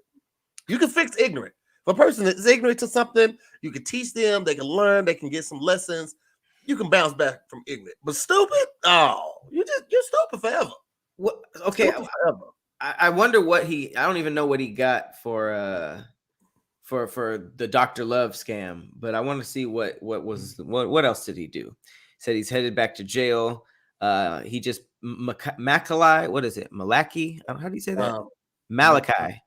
You can fix ignorant. If a person is ignorant to something, you can teach them, they can learn, they can get some lessons. You can bounce back from ignorant. But stupid, oh, you're stupid forever. What? Okay. Stupid forever. I wonder what he. I don't even know what he got for the Dr. Love scam, but I want to see what else did he do? He said he's headed back to jail. He just Macaulay. What is it? Malachi? How do you say that? Malachi.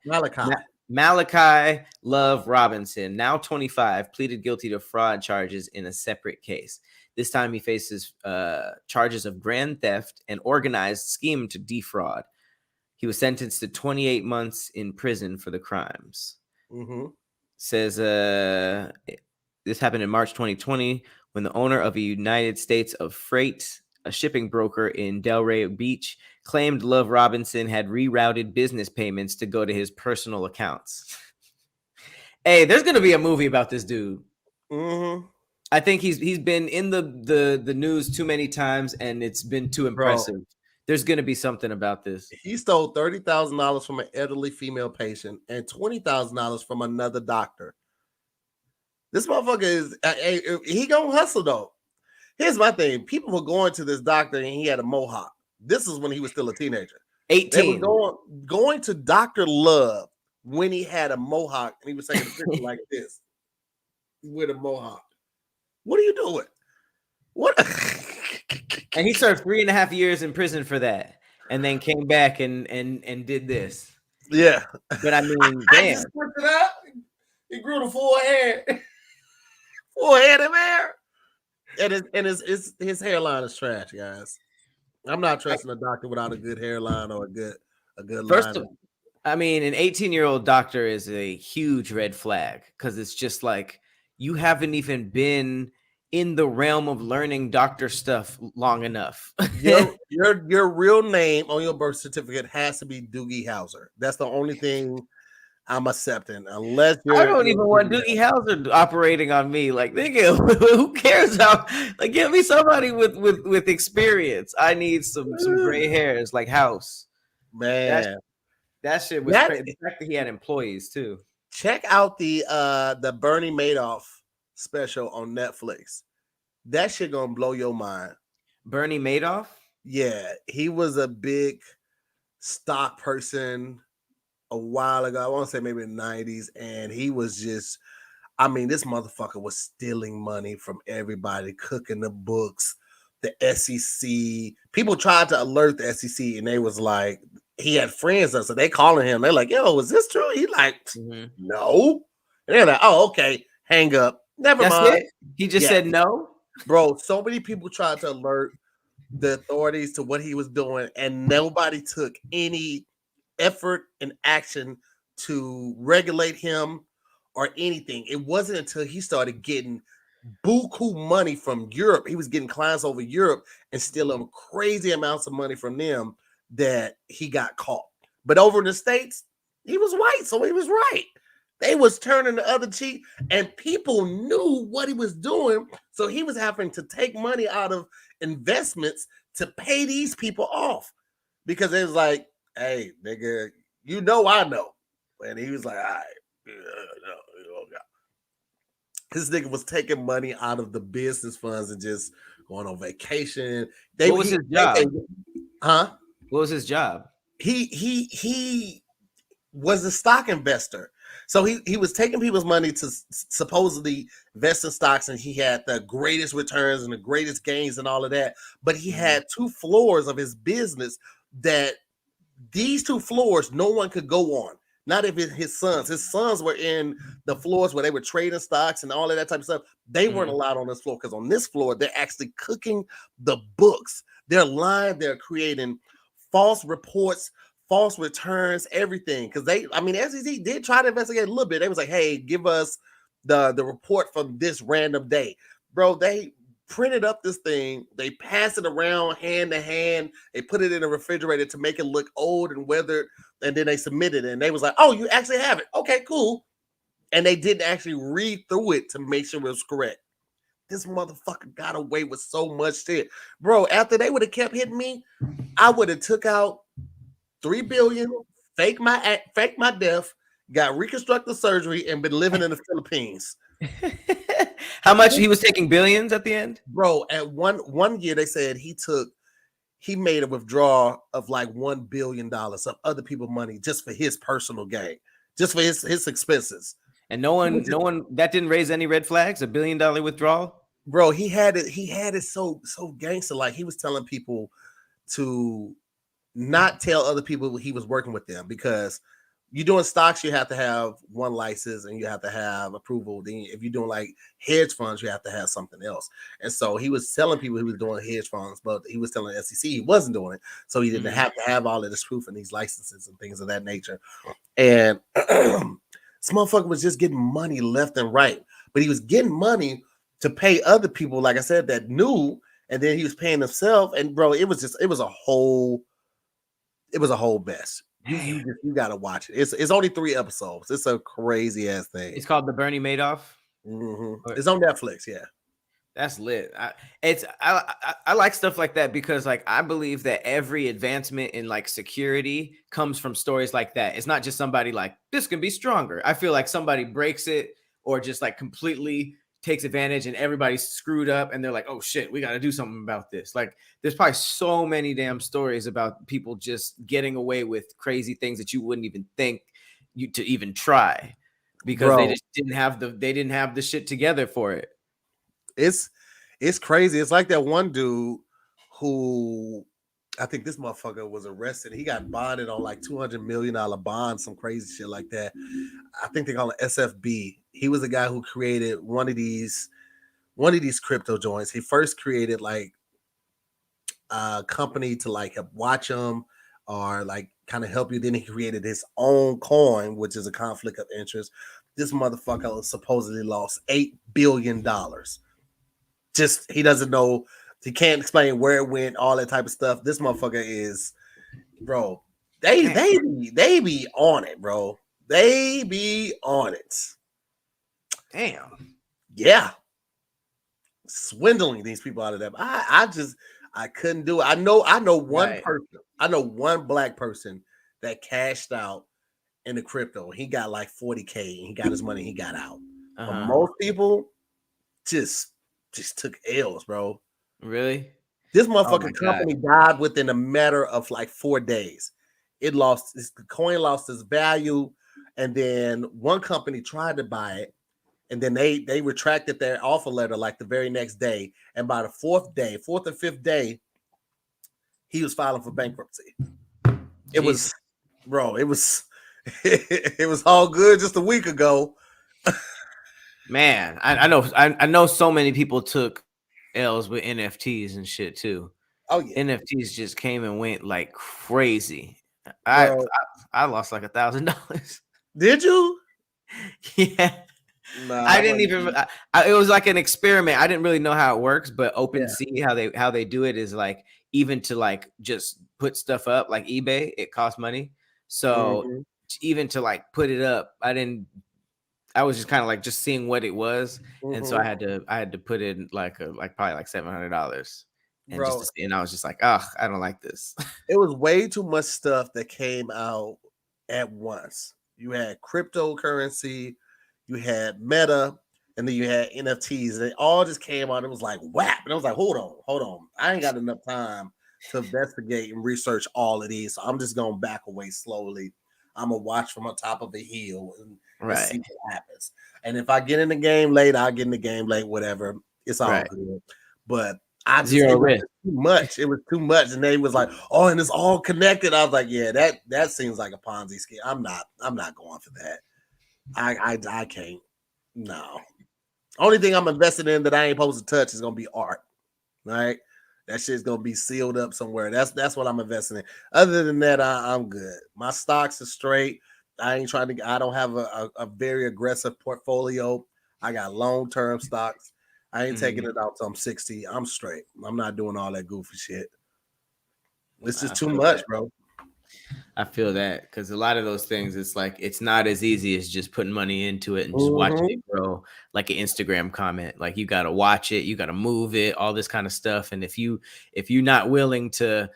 Malachi Love Robinson, now 25, pleaded guilty to fraud charges in a separate case. This time he faces charges of grand theft and organized scheme to defraud. He was sentenced to 28 months in prison for the crimes. Says this happened in March 2020 when the owner of a United States of Freight, a shipping broker in Delray Beach, claimed Love Robinson had rerouted business payments to go to his personal accounts. Hey, there's gonna be a movie about this dude. I think he's been in the news too many times, and it's been too impressive. Bro, there's gonna be something about this. He stole $30,000 from an elderly female patient and $20,000 from another doctor. This motherfucker is he gonna hustle though. Here's my thing: people were going to this doctor and he had a mohawk. This is when he was still a teenager. 18. They were going to Dr. Love when he had a mohawk and he was taking a picture like this with a mohawk. What are you doing? What? And he served 3.5 years in prison for that, and then came back and did this. Yeah, but I mean, damn. He grew the full head of hair, and his hairline is trash, guys. I'm not trusting a doctor without a good hairline or a good First line. I mean, an 18-year-old doctor is a huge red flag because it's just like you haven't even been in the realm of learning doctor stuff long enough. your real name on your birth certificate has to be Doogie Howser. That's the only thing I'm accepting, unless I don't even want Doogie Howser operating on me. Like, nigga, who cares how? Like, give me somebody with experience. I need some gray hairs, like House. Man, that shit was crazy. The fact that he had employees too. Check out the Bernie Madoff special on Netflix. That shit gonna blow your mind. Bernie Madoff? Yeah, he was a big stock person a while ago. I want to say maybe in the 90s, and he was just, I mean, this motherfucker was stealing money from everybody, cooking the books, the SEC. People tried to alert the SEC, and they was like, he had friends, so they calling him. They're like, yo, is this true? He like, no. And they're like, oh, okay, hang up. Never mind. It? He just said no? Bro, so many people tried to alert the authorities to what he was doing, and nobody took any effort and action to regulate him or anything. It wasn't until he started getting buku money from Europe. He was getting clients over Europe and stealing crazy amounts of money from them that he got caught. But over in the States, he was white, so he was right. They was turning the other cheek, and people knew what he was doing. So he was having to take money out of investments to pay these people off because it was like, hey, nigga, you know I know. And he was like, all right, this nigga was taking money out of the business funds and just going on vacation. What was his job? Huh? What was his job? He was a stock investor. So he was taking people's money to supposedly invest in stocks, and he had the greatest returns and the greatest gains and all of that. But he had 2 floors of his business that these 2 floors no one could go on. Not if it's his sons. His sons were in the floors where they were trading stocks and all of that type of stuff. They weren't allowed on this floor because on this floor, they're actually cooking the books. They're lying. They're creating false reports, false returns, everything. Because SEC did try to investigate a little bit. They was like, hey, give us the report from this random day. Bro, they printed up this thing. They passed it around hand to hand. They put it in a refrigerator to make it look old and weathered. And then they submitted it. And they was like, oh, you actually have it. Okay, cool. And they didn't actually read through it to make sure it was correct. This motherfucker got away with so much shit. Bro, after they would have kept hitting me, I would have took out $3 billion, fake my death, got reconstructive surgery, and been living in the Philippines. How much he was taking billions at the end? Bro, at one year they said he made a withdrawal of like $1 billion of other people's money just for his personal gain, just for his expenses. And no one that didn't raise any red flags. $1 billion withdrawal, bro. He had it so gangster. Like he was telling people to not tell other people he was working with them, because you're doing stocks, you have to have one license and you have to have approval. Then if you're doing like hedge funds, you have to have something else. And so he was telling people he was doing hedge funds, but he was telling the SEC he wasn't doing it. So he didn't have to have all of this proof and these licenses and things of that nature. And this motherfucker was just getting money left and right, but he was getting money to pay other people, like I said, that knew, and then he was paying himself. And bro, it was a whole mess. You gotta watch it. It's only 3 episodes. It's a crazy ass thing. It's called the Bernie Madoff. It's on Netflix. Yeah, that's lit. I like stuff like that because like I believe that every advancement in like security comes from stories like that. It's not just somebody like this can be stronger. I feel like somebody breaks it or just like completely takes advantage and everybody's screwed up and they're like, oh shit, we got to do something about this. Like there's probably so many damn stories about people just getting away with crazy things that you wouldn't even think you to even try because they just didn't have the shit together for it. It's crazy. It's like that one dude who I think this motherfucker was arrested. He got bonded on like $200 million bond, some crazy shit like that. I think they call it SFB. He was the guy who created one of these crypto joints. He first created like a company to like help watch them or like kind of help you. Then he created his own coin, which is a conflict of interest. This motherfucker supposedly lost $8 billion. Just he doesn't know. He can't explain where it went, all that type of stuff. This motherfucker is, bro. They be on it, bro. They be on it. Damn. Yeah. Swindling these people out of them. I couldn't do it. I know one person. I know one black person that cashed out in the crypto. He got like 40K and he got his money, he got out. But most people just took L's, bro. Really? This motherfucking company died within a matter of like 4 days. The coin lost its value, and then one company tried to buy it, and then they retracted their offer letter like the very next day. And by the fourth or fifth day, he was filing for bankruptcy. It was it was all good just a week ago. Man, I know so many people took L's with NFTs and shit too. Oh yeah, NFTs just came and went like crazy. I lost like $1,000. Did you? Yeah. Nah, I didn't even. It was like an experiment. I didn't really know how it works, but OpenSea, how they do it is like even to like just put stuff up like eBay, it costs money. So even to like put it up, I was just kind of like just seeing what it was, and so I had to put in like probably like $700, and just to see, and I was just like, oh, I don't like this. It was way too much stuff that came out at once. You had cryptocurrency, you had Meta, and then you had NFTs. They all just came out. It was like whap, and I was like, hold on, I ain't got enough time to investigate and research all of these, so I'm just gonna back away slowly. I'm gonna watch from on top of a hill and see what happens. And if I get in the game late, I'll get in the game late, whatever. It's all good. But Zero it was risk. too much. It was too much. And they was like, oh, and it's all connected. I was like, yeah, that seems like a Ponzi scheme. I'm not going for that. I can't. No. Only thing I'm invested in that I ain't supposed to touch is gonna be art. Right? That shit's gonna be sealed up somewhere. That's what I'm investing in. Other than that, I'm good. My stocks are straight. I ain't trying to. I don't have a very aggressive portfolio. I got long term stocks. I ain't taking it out till I'm 60. I'm straight. I'm not doing all that goofy shit. It's just too much, bro. I feel that because a lot of those things, it's like it's not as easy as just putting money into it and just watching it grow like an Instagram comment. Like you got to watch it, you got to move it, all this kind of stuff. And if you're not willing to,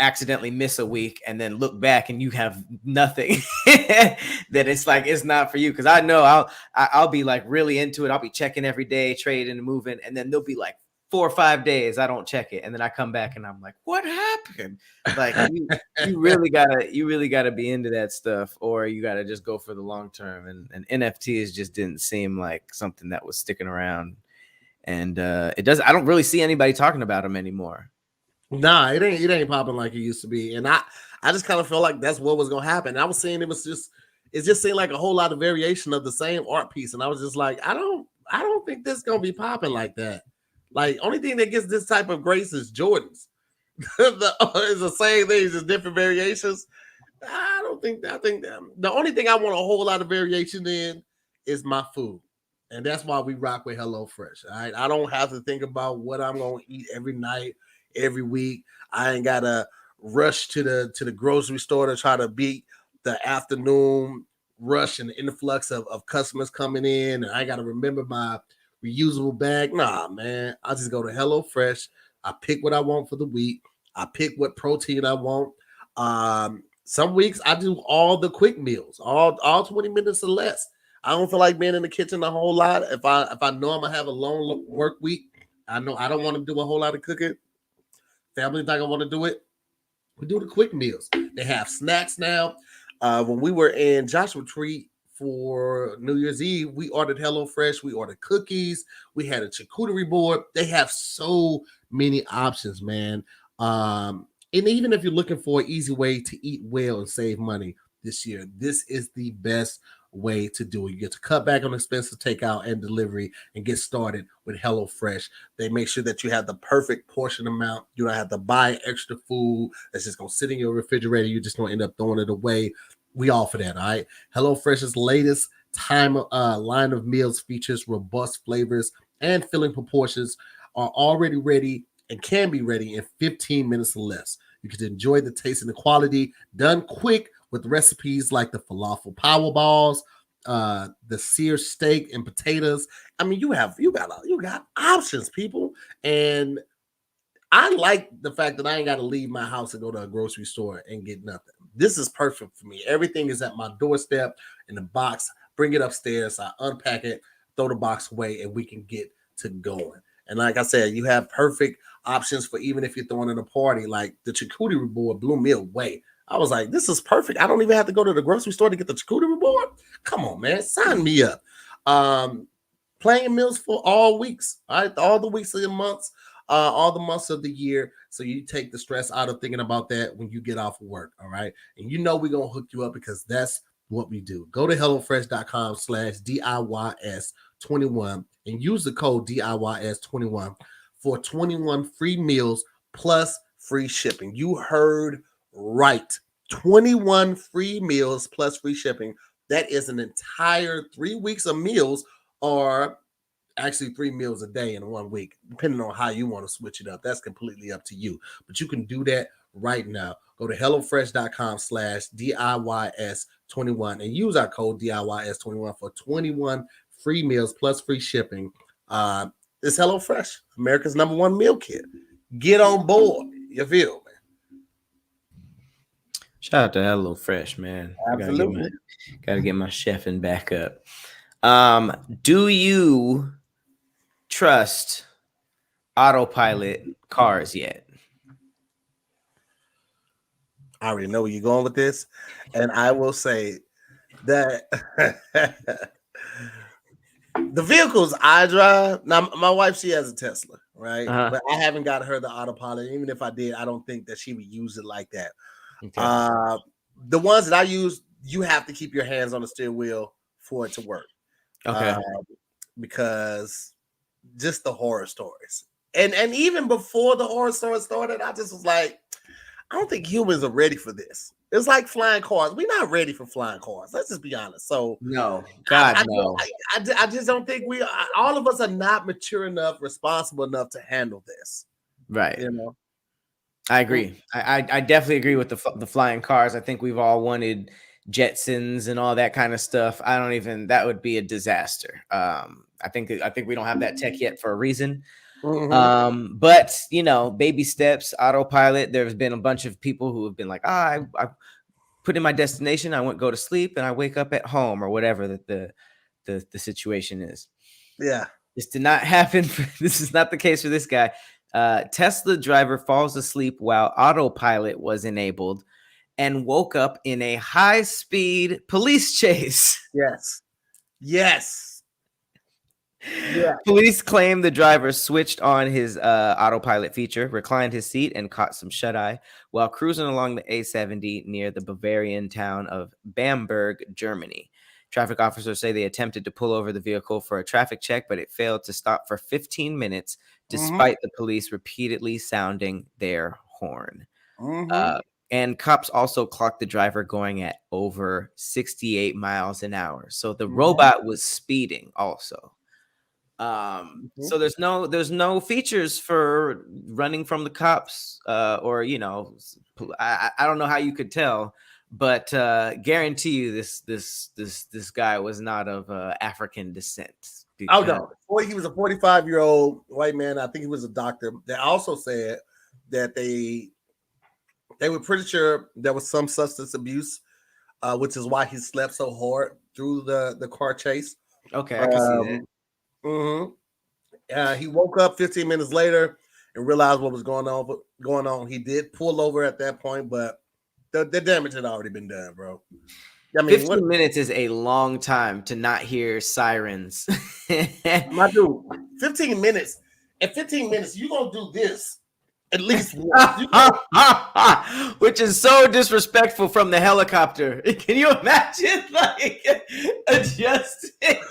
accidentally miss a week and then look back and you have nothing, then it's like it's not for you. Because I know I'll be like really into it. I'll be checking every day, trading and moving, and then there'll be like 4 or 5 days I don't check it, and then I come back and I'm like, what happened? Like you really gotta be into that stuff, or you gotta just go for the long term. And NFTs just didn't seem like something that was sticking around, and it does. I don't really see anybody talking about them anymore. Nah, it ain't popping like it used to be, and I just kind of feel like that's what was gonna happen. And I was saying it just seemed like a whole lot of variation of the same art piece, and I was just like, I don't think this is gonna be popping like that. Like, only thing that gets this type of grace is Jordans. It's the same thing, just different variations. I think the only thing I want a whole lot of variation in is my food. And that's why we rock with HelloFresh. All right. I don't have to think about what I'm gonna eat every night, every week. I ain't gotta rush to the grocery store to try to beat the afternoon rush and the influx of customers coming in. And I gotta remember my reusable bag. Nah, man. I just go to HelloFresh. I pick what I want for the week. I pick what protein I want. Some weeks I do all the quick meals, all 20 minutes or less. I don't feel like being in the kitchen a whole lot. If I know I'm gonna have a long work week, I know I don't want to do a whole lot of cooking. Family not gonna want to do it. We do the quick meals. They have snacks now. When we were in Joshua Tree for New Year's Eve, we ordered HelloFresh. We ordered cookies. We had a charcuterie board. They have so many options, man. And even if you're looking for an easy way to eat well and save money this year, this is the best way to do it. You get to cut back on expensive takeout and delivery and get started with HelloFresh. They make sure that you have the perfect portion amount. You don't have to buy extra food that's just going to sit in your refrigerator. You're just going to end up throwing it away. We offer that, all right? HelloFresh's latest line of meals features robust flavors and filling proportions, are already ready and can be ready in 15 minutes or less. You can enjoy the taste and the quality done quick with recipes like the falafel power balls, the seared steak and potatoes. I mean, you got options, people. And I like the fact that I ain't got to leave my house and go to a grocery store and get nothing. This is perfect for me. Everything is at my doorstep in the box. Bring it upstairs. I unpack it, throw the box away, and we can get to going. And like I said, you have perfect options for even if you're throwing in a party. Like the charcuterie board blew me away. I was like, this is perfect. I don't even have to go to the grocery store to get the charcuterie board. Come on, man. Sign me up. Playing meals for all weeks. All right. All the weeks of the months, all the months of the year. So you take the stress out of thinking about that when you get off of work. All right. And we're going to hook you up because that's what we do. Go to HelloFresh.com/DIYS21 and use the code DIYS21 for 21 free meals plus free shipping. You heard right. 21 free meals plus free shipping. That is an entire 3 weeks of meals, or actually 3 meals a day in 1 week, depending on how you want to switch it up. That's completely up to you. But you can do that right now. Go to HelloFresh.com/DIYS21 and use our code DIYS21 for 21 free meals plus free shipping. It's HelloFresh, America's #1 meal kit. Get on board. You feel, man? Shout out to HelloFresh, man. Absolutely. Gotta get my chefing back up. Do you trust autopilot cars yet? I already know where you're going with this, and I will say that the vehicles I drive now, my wife, she has a Tesla, right? But I haven't got her the autopilot. Even if I did, I don't think that she would use it like that. Okay. The ones that I use, you have to keep your hands on the steering wheel for it to work. Okay. Because just the horror stories. And even before the horror stories started, I just was like, I don't think humans are ready for this. It's like flying cars. We're not ready for flying cars. Let's just be honest. So No, God, no. I just don't think all of us are not mature enough, responsible enough to handle this. Right. You know, I agree. I definitely agree with the flying cars. I think we've all wanted Jetsons and all that kind of stuff. I don't even, that would be a disaster. I think we don't have that tech yet for a reason. But you know, baby steps, autopilot. There's been a bunch of people who have been like, I put in my destination, I won't go to sleep, and I wake up at home or whatever the situation is. Yeah. This did not happen. This is not the case for this guy. Tesla driver falls asleep while autopilot was enabled and woke up in a high-speed police chase. Yes. Yes. Yeah. Police claim the driver switched on his autopilot feature, reclined his seat, and caught some shut-eye while cruising along the A70 near the Bavarian town of Bamberg, Germany. Traffic officers say they attempted to pull over the vehicle for a traffic check, but it failed to stop for 15 minutes, despite the police repeatedly sounding their horn. And cops also clocked the driver going at over 68 miles an hour. So the robot was speeding also. So there's no features for running from the cops, or you know, I don't know how you could tell, but guarantee you this guy was not of African descent. Oh no, he was a 45-year-old white man. I think he was a doctor. They also said that they were pretty sure there was some substance abuse, which is why he slept so hard through the car chase. Okay, I can see that. He woke up 15 minutes later and realized what was going on. He did pull over at that point, but the damage had already been done, bro. I mean, 15 minutes is a long time to not hear sirens. My dude, 15 minutes. In 15 minutes, you're going to do this at least once. Which is so disrespectful from the helicopter. Can you imagine, like, adjusting?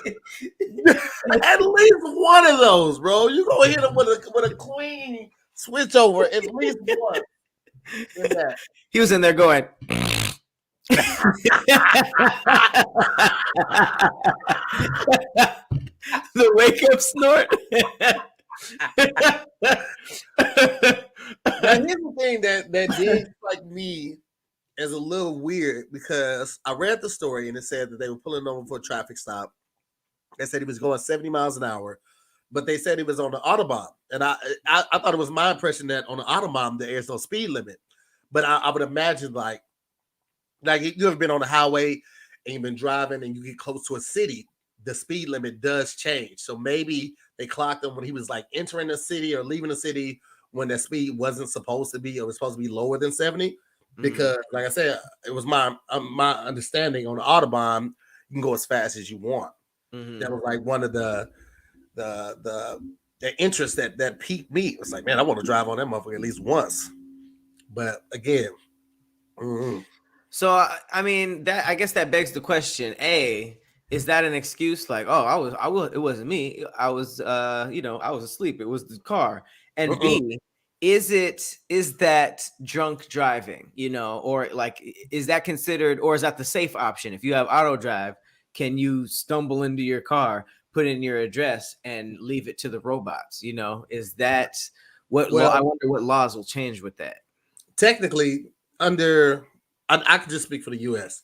At least one of those, bro. You're going to hit him with a clean switch over at least one. He was in there going... The wake up snort. Now here's the thing that did strike me as a little weird, because I read the story and it said that they were pulling over for a traffic stop. They said he was going 70 miles an hour, but they said he was on the Autobahn. And I thought it was my impression that on the Autobahn there is no speed limit. But I would imagine like you ever been on the highway and you've been driving and you get close to a city, the speed limit does change. So maybe they clocked him when he was like entering the city or leaving the city when the speed wasn't supposed to be, or was supposed to be lower than 70. Because like I said, it was my understanding on the Autobahn, you can go as fast as you want. That was like one of the interest that piqued me. It was like, man, I want to drive on that motherfucker at least once. But again, so I mean, that I guess that begs the question: A, is that an excuse? Like, oh, it wasn't me. I was, I was asleep. It was the car. And B, is that drunk driving? Or like, is that considered, or is that the safe option? If you have auto drive, can you stumble into your car, put in your address, and leave it to the robots? Is that what? I wonder what laws will change with that. Technically, I can just speak for the U.S.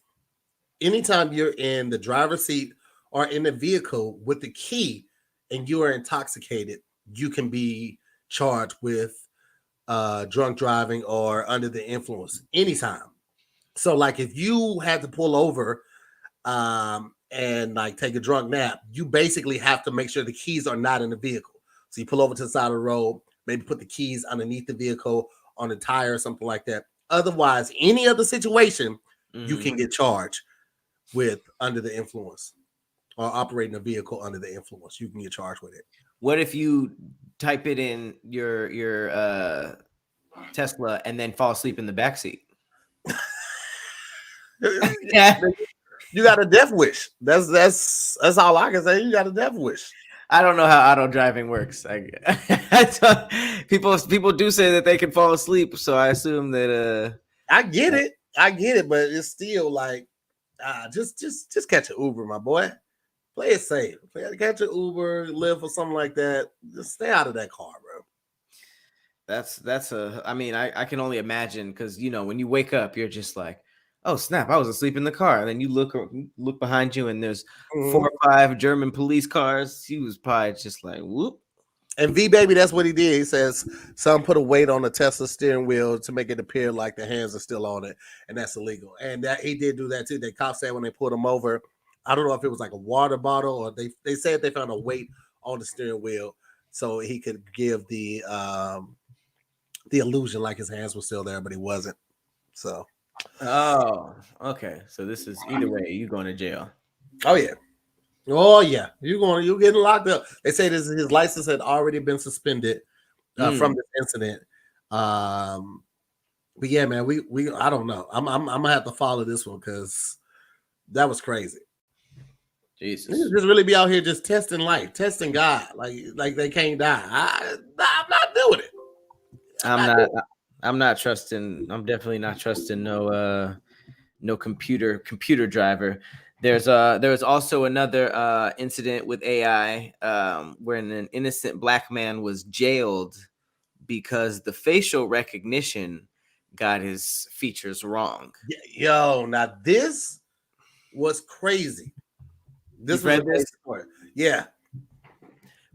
Anytime you're in the driver's seat or in the vehicle with the key and you are intoxicated, you can be charged with drunk driving or under the influence anytime. So, like, if you had to pull over and like take a drunk nap, you basically have to make sure the keys are not in the vehicle. So you pull over to the side of the road, maybe put the keys underneath the vehicle on the tire or something like that. Otherwise, any other situation, you can get charged with under the influence or operating a vehicle under the influence. You can get charged with it. What if you type it in your Tesla and then fall asleep in the backseat? Yeah. You got a death wish. That's all I can say. You got a death wish. I don't know how auto driving works. People do say that they can fall asleep, so I assume that I get it, but it's still like just catch an Uber, my boy. Play it safe. Catch an Uber, live or something like that. Just stay out of that car, bro. I mean, I can only imagine, because when you wake up, you're just like, oh snap, I was asleep in the car. And then you look behind you and there's 4 or 5 German police cars. He was probably just like, whoop. And V Baby, that's what he did. He says some put a weight on the Tesla steering wheel to make it appear like the hands are still on it, and that's illegal. And that he did do that too. The cops said when they pulled him over, I don't know if it was like a water bottle or they said they found a weight on the steering wheel so he could give the illusion like his hands were still there, but he wasn't. So Oh, okay. So this is, either way, you going to jail. Oh yeah, you're getting locked up. They say his license had already been suspended from this incident. But yeah, man, we I don't know. I'm gonna have to follow this one because that was crazy. Jesus, just really be out here just testing life, testing God, like they can't die. I'm not doing it. I'm not trusting. I'm definitely not trusting no computer driver. There's also another incident with AI where an innocent black man was jailed because the facial recognition got his features wrong. Yo, now this was crazy. This was crazy story. Yeah.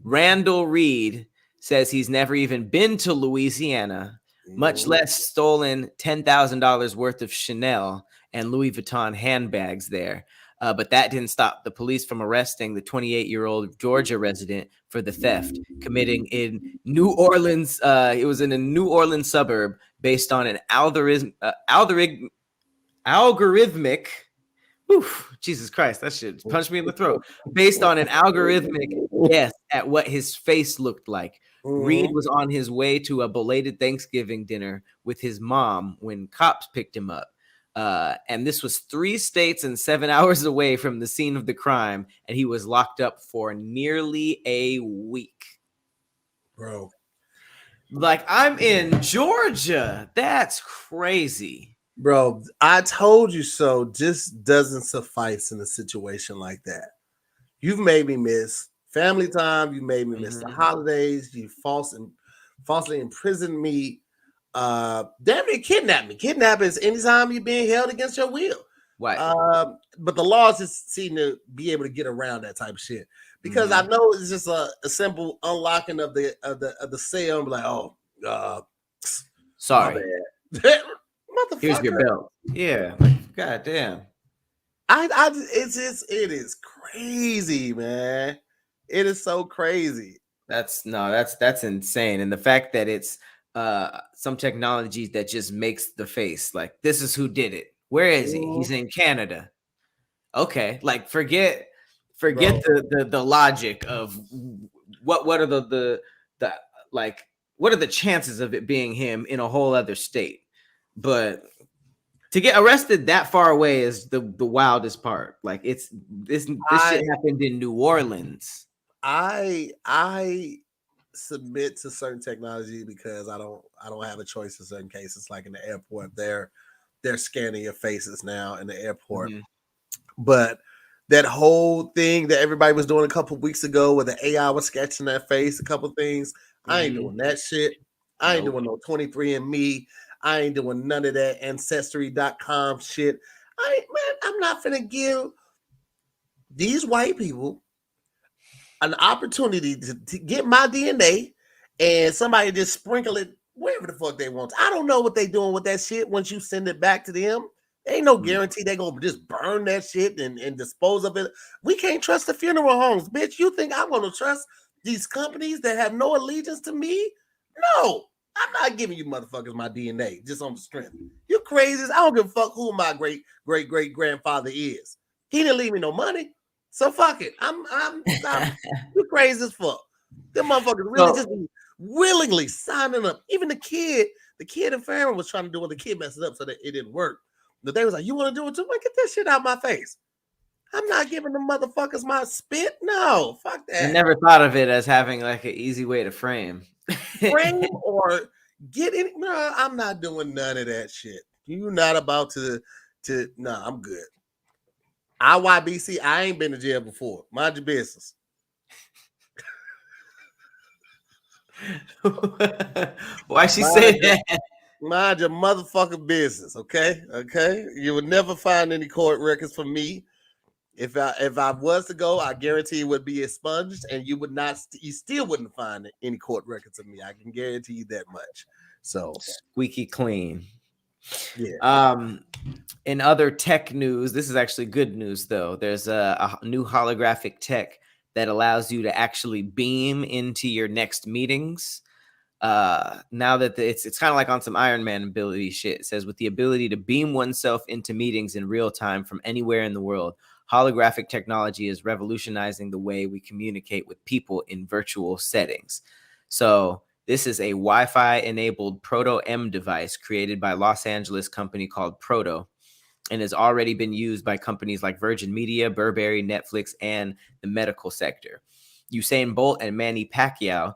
Randall Reed says he's never even been to Louisiana, much less stolen $10,000 worth of Chanel and Louis Vuitton handbags there. But that didn't stop the police from arresting the 28-year-old Georgia resident for the theft, committing in New Orleans. It was in a New Orleans suburb based on an algorithmic. Oof, Jesus Christ, that shit punched me in the throat. Based on an algorithmic guess at what his face looked like. Reed was on his way to a belated Thanksgiving dinner with his mom when cops picked him up. And this was 3 states and 7 hours away from the scene of the crime, and he was locked up for nearly a week. Bro. Like, I'm in Georgia. That's crazy. Bro, I told you so. Just doesn't suffice in a situation like that. You've made me miss family time. You made me miss the holidays. You falsely imprisoned me. Damn near kidnapped me. Kidnapping is anytime you're being held against your will. Right. But the laws just seem to be able to get around that type of shit. Because I know it's just a simple unlocking of the cell and be like, oh, sorry. Here's your belt. Yeah. Like, God damn. It is crazy, man. It is so crazy. That's insane. And the fact that it's some technology that just makes the face, like, this is who did it. Where is he? He's in Canada. Okay. Like, forget the logic of what are the like, what are the chances of it being him in a whole other state? But to get arrested that far away is the wildest part. Like, this shit happened in New Orleans. I submit to certain technology because I don't have a choice in certain cases. Like in the airport, they're scanning your faces now in the airport. But that whole thing that everybody was doing a couple of weeks ago where the AI was sketching that face, a couple of things, I ain't doing that shit. I ain't doing no 23andMe. I ain't doing none of that Ancestry.com shit. I'm not finna give these white people an opportunity to get my DNA and somebody just sprinkle it wherever the fuck they want. I don't know what they doing with that shit once you send it back to them. Ain't no guarantee they gonna just burn that shit and dispose of it. We can't trust the funeral homes, bitch. You think I'm gonna trust these companies that have no allegiance to me? No. I'm not giving you motherfuckers my DNA just on the strength. You crazy. I don't give a fuck who my great grandfather is. He didn't leave me no money. So fuck it. I'm you crazy as fuck. Them motherfuckers really just be willingly signing up. Even the kid in Farron was trying to do it. The kid messed it up so that it didn't work. But they was like, "You want to do it too? Like, get that shit out of my face. I'm not giving them motherfuckers my spit. No, fuck that." I never thought of it as having like an easy way to frame. Frame or get in. No, I'm not doing none of that shit. You not about to. No, I'm good. IYBC, I ain't been to jail before. Mind your business. Why she say that? Mind your motherfucking business, okay? Okay. You would never find any court records for me. If I was to go, I guarantee it would be expunged, and you would not. You still wouldn't find any court records of me. I can guarantee you that much. So squeaky clean. Yeah. In other tech news, this is actually good news though. There's a new holographic tech that allows you to actually beam into your next meetings. Now that it's kind of like on some Iron Man ability shit. It says with the ability to beam oneself into meetings in real time from anywhere in the world, holographic technology is revolutionizing the way we communicate with people in virtual settings. So this is a Wi-Fi enabled Proto-M device created by Los Angeles company called Proto, and has already been used by companies like Virgin Media, Burberry, Netflix, and the medical sector. Usain Bolt and Manny Pacquiao,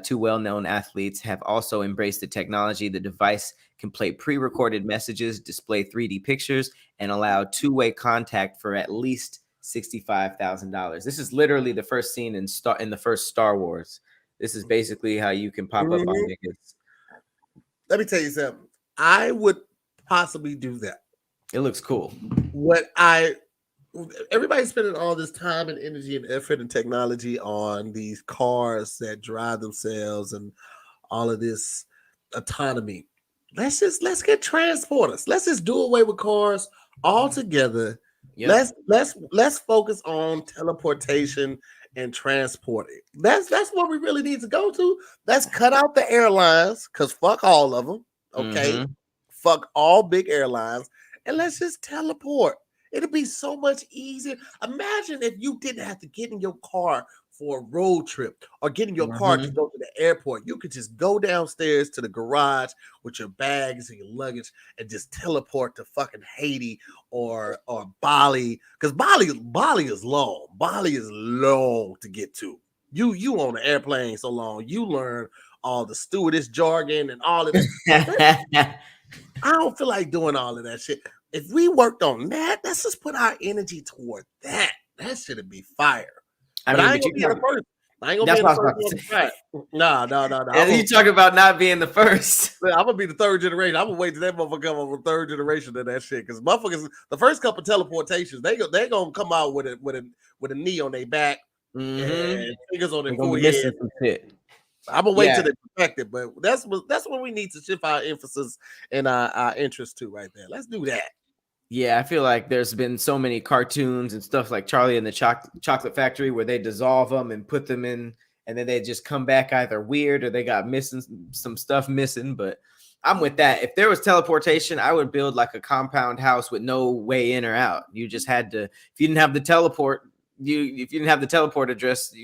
two well-known athletes, have also embraced the technology. The device can play pre-recorded messages, display 3D pictures, and allow two-way contact for at least $65,000. This is literally the first scene in the first Star Wars. This is basically how you can pop up on niggas. Let me tell you something. I would possibly do that. It looks cool. Everybody's spending all this time and energy and effort and technology on these cars that drive themselves and all of this autonomy. Let's get transporters. Let's just do away with cars altogether. Yep. Let's focus on teleportation and transporting. That's what we really need to go to. Let's cut out the airlines, because fuck all of them. Okay. Mm-hmm. Fuck all big airlines, and let's just teleport. It'll be so much easier. Imagine if you didn't have to get in your car for a road trip or get in your car to go to the airport. You could just go downstairs to the garage with your bags and your luggage and just teleport to fucking Haiti or Bali. Because Bali is long. Bali is long to get to. You on the airplane so long, you learn all the stewardess jargon and all of that. I don't feel like doing all of that shit. If we worked on that, let's just put our energy toward that. That should be fire. I ain't gonna be the first. I ain't gonna be the first. No. You talk about not being the first. I'm gonna be the third generation. I'm gonna wait till that motherfucker come up with third generation of that shit. Because motherfuckers, the first couple teleportations, they gonna come out with a knee on their back and fingers on their forehead. I'm gonna wait till they perfect it, but that's what we need to shift our emphasis and our interest to right there. Let's do that. Yeah, I feel like there's been so many cartoons and stuff like Charlie and the Chocolate Factory where they dissolve them and put them in, and then they just come back either weird or they got some stuff missing. But I'm with that. If there was teleportation, I would build like a compound house with no way in or out. You just had to, if you didn't have the teleport, if you didn't have the teleport address,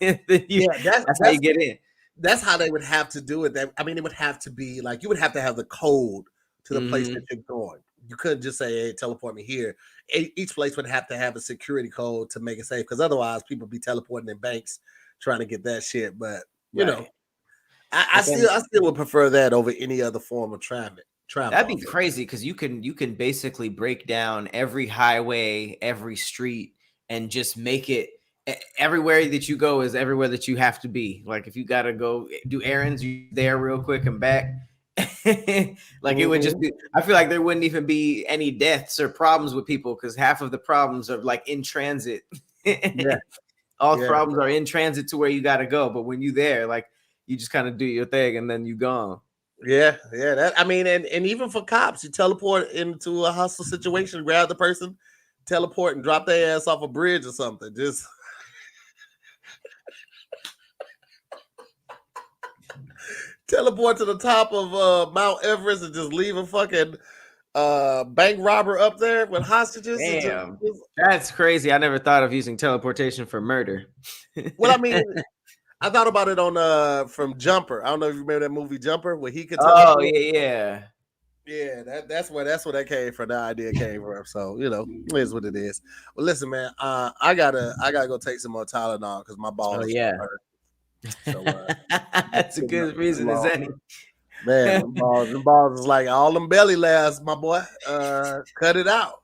that's how you get in. That's how they would have to do it. It would have to be like, you would have to have the code to the place that you're going. You couldn't just say, hey, teleport me here. Each place would have to have a security code to make it safe, because otherwise people be teleporting in banks trying to get that shit. But you know, I still would prefer that over any other form of travel. That'd be crazy, because you can basically break down every highway, every street, and just make it everywhere that you go is everywhere that you have to be. Like if you gotta go do errands, you there real quick and back. Like it would just be, I feel like there wouldn't even be any deaths or problems with people, because half of the problems are like in transit. All problems are in transit to where you got to go, but when you there, like you just kind of do your thing and then you gone. And even for cops, you teleport into a hostile situation, grab the person, teleport and drop their ass off a bridge or something. Just teleport to the top of Mount Everest and just leave a fucking bank robber up there with hostages. Damn, that's crazy. I never thought of using teleportation for murder. Well, I mean, I thought about it on from Jumper. I don't know if you remember that movie Jumper where he could Oh teleport. yeah. Yeah, that's where that came from. The idea came from. So it is what it is. Well, listen, man. I gotta go take some more Tylenol because my Oh balls start yeah. hurting. So That's a been up good too reason as long. any. Man, them balls is like all them belly laughs, my boy. Cut it out.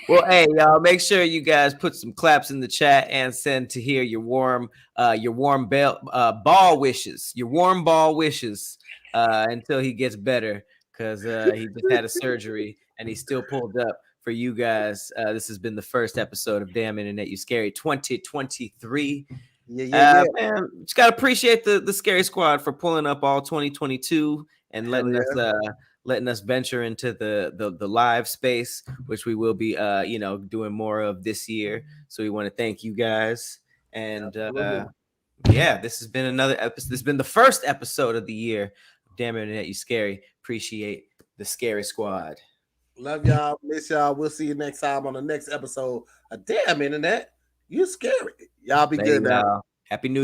Well, hey, y'all, make sure you guys put some claps in the chat and send to hear your warm ball wishes, your warm ball wishes until he gets better because he just had a surgery and he's still pulled up for you guys. This has been the first episode of Damn Internet You Scary 2023. Yeah. Man, just gotta appreciate the Scary Squad for pulling up all 2022 and Hell yeah. letting us venture into the live space, which we will be doing more of this year. So we want to thank you guys. And Absolutely. yeah, this has been another episode. This has been the first episode of the year. Damn Internet You Scary. Appreciate the Scary Squad. Love y'all. Miss y'all. We'll see you next time on the next episode of Damn Internet. You scary. Y'all be Later, good now. y'all. Happy New Year.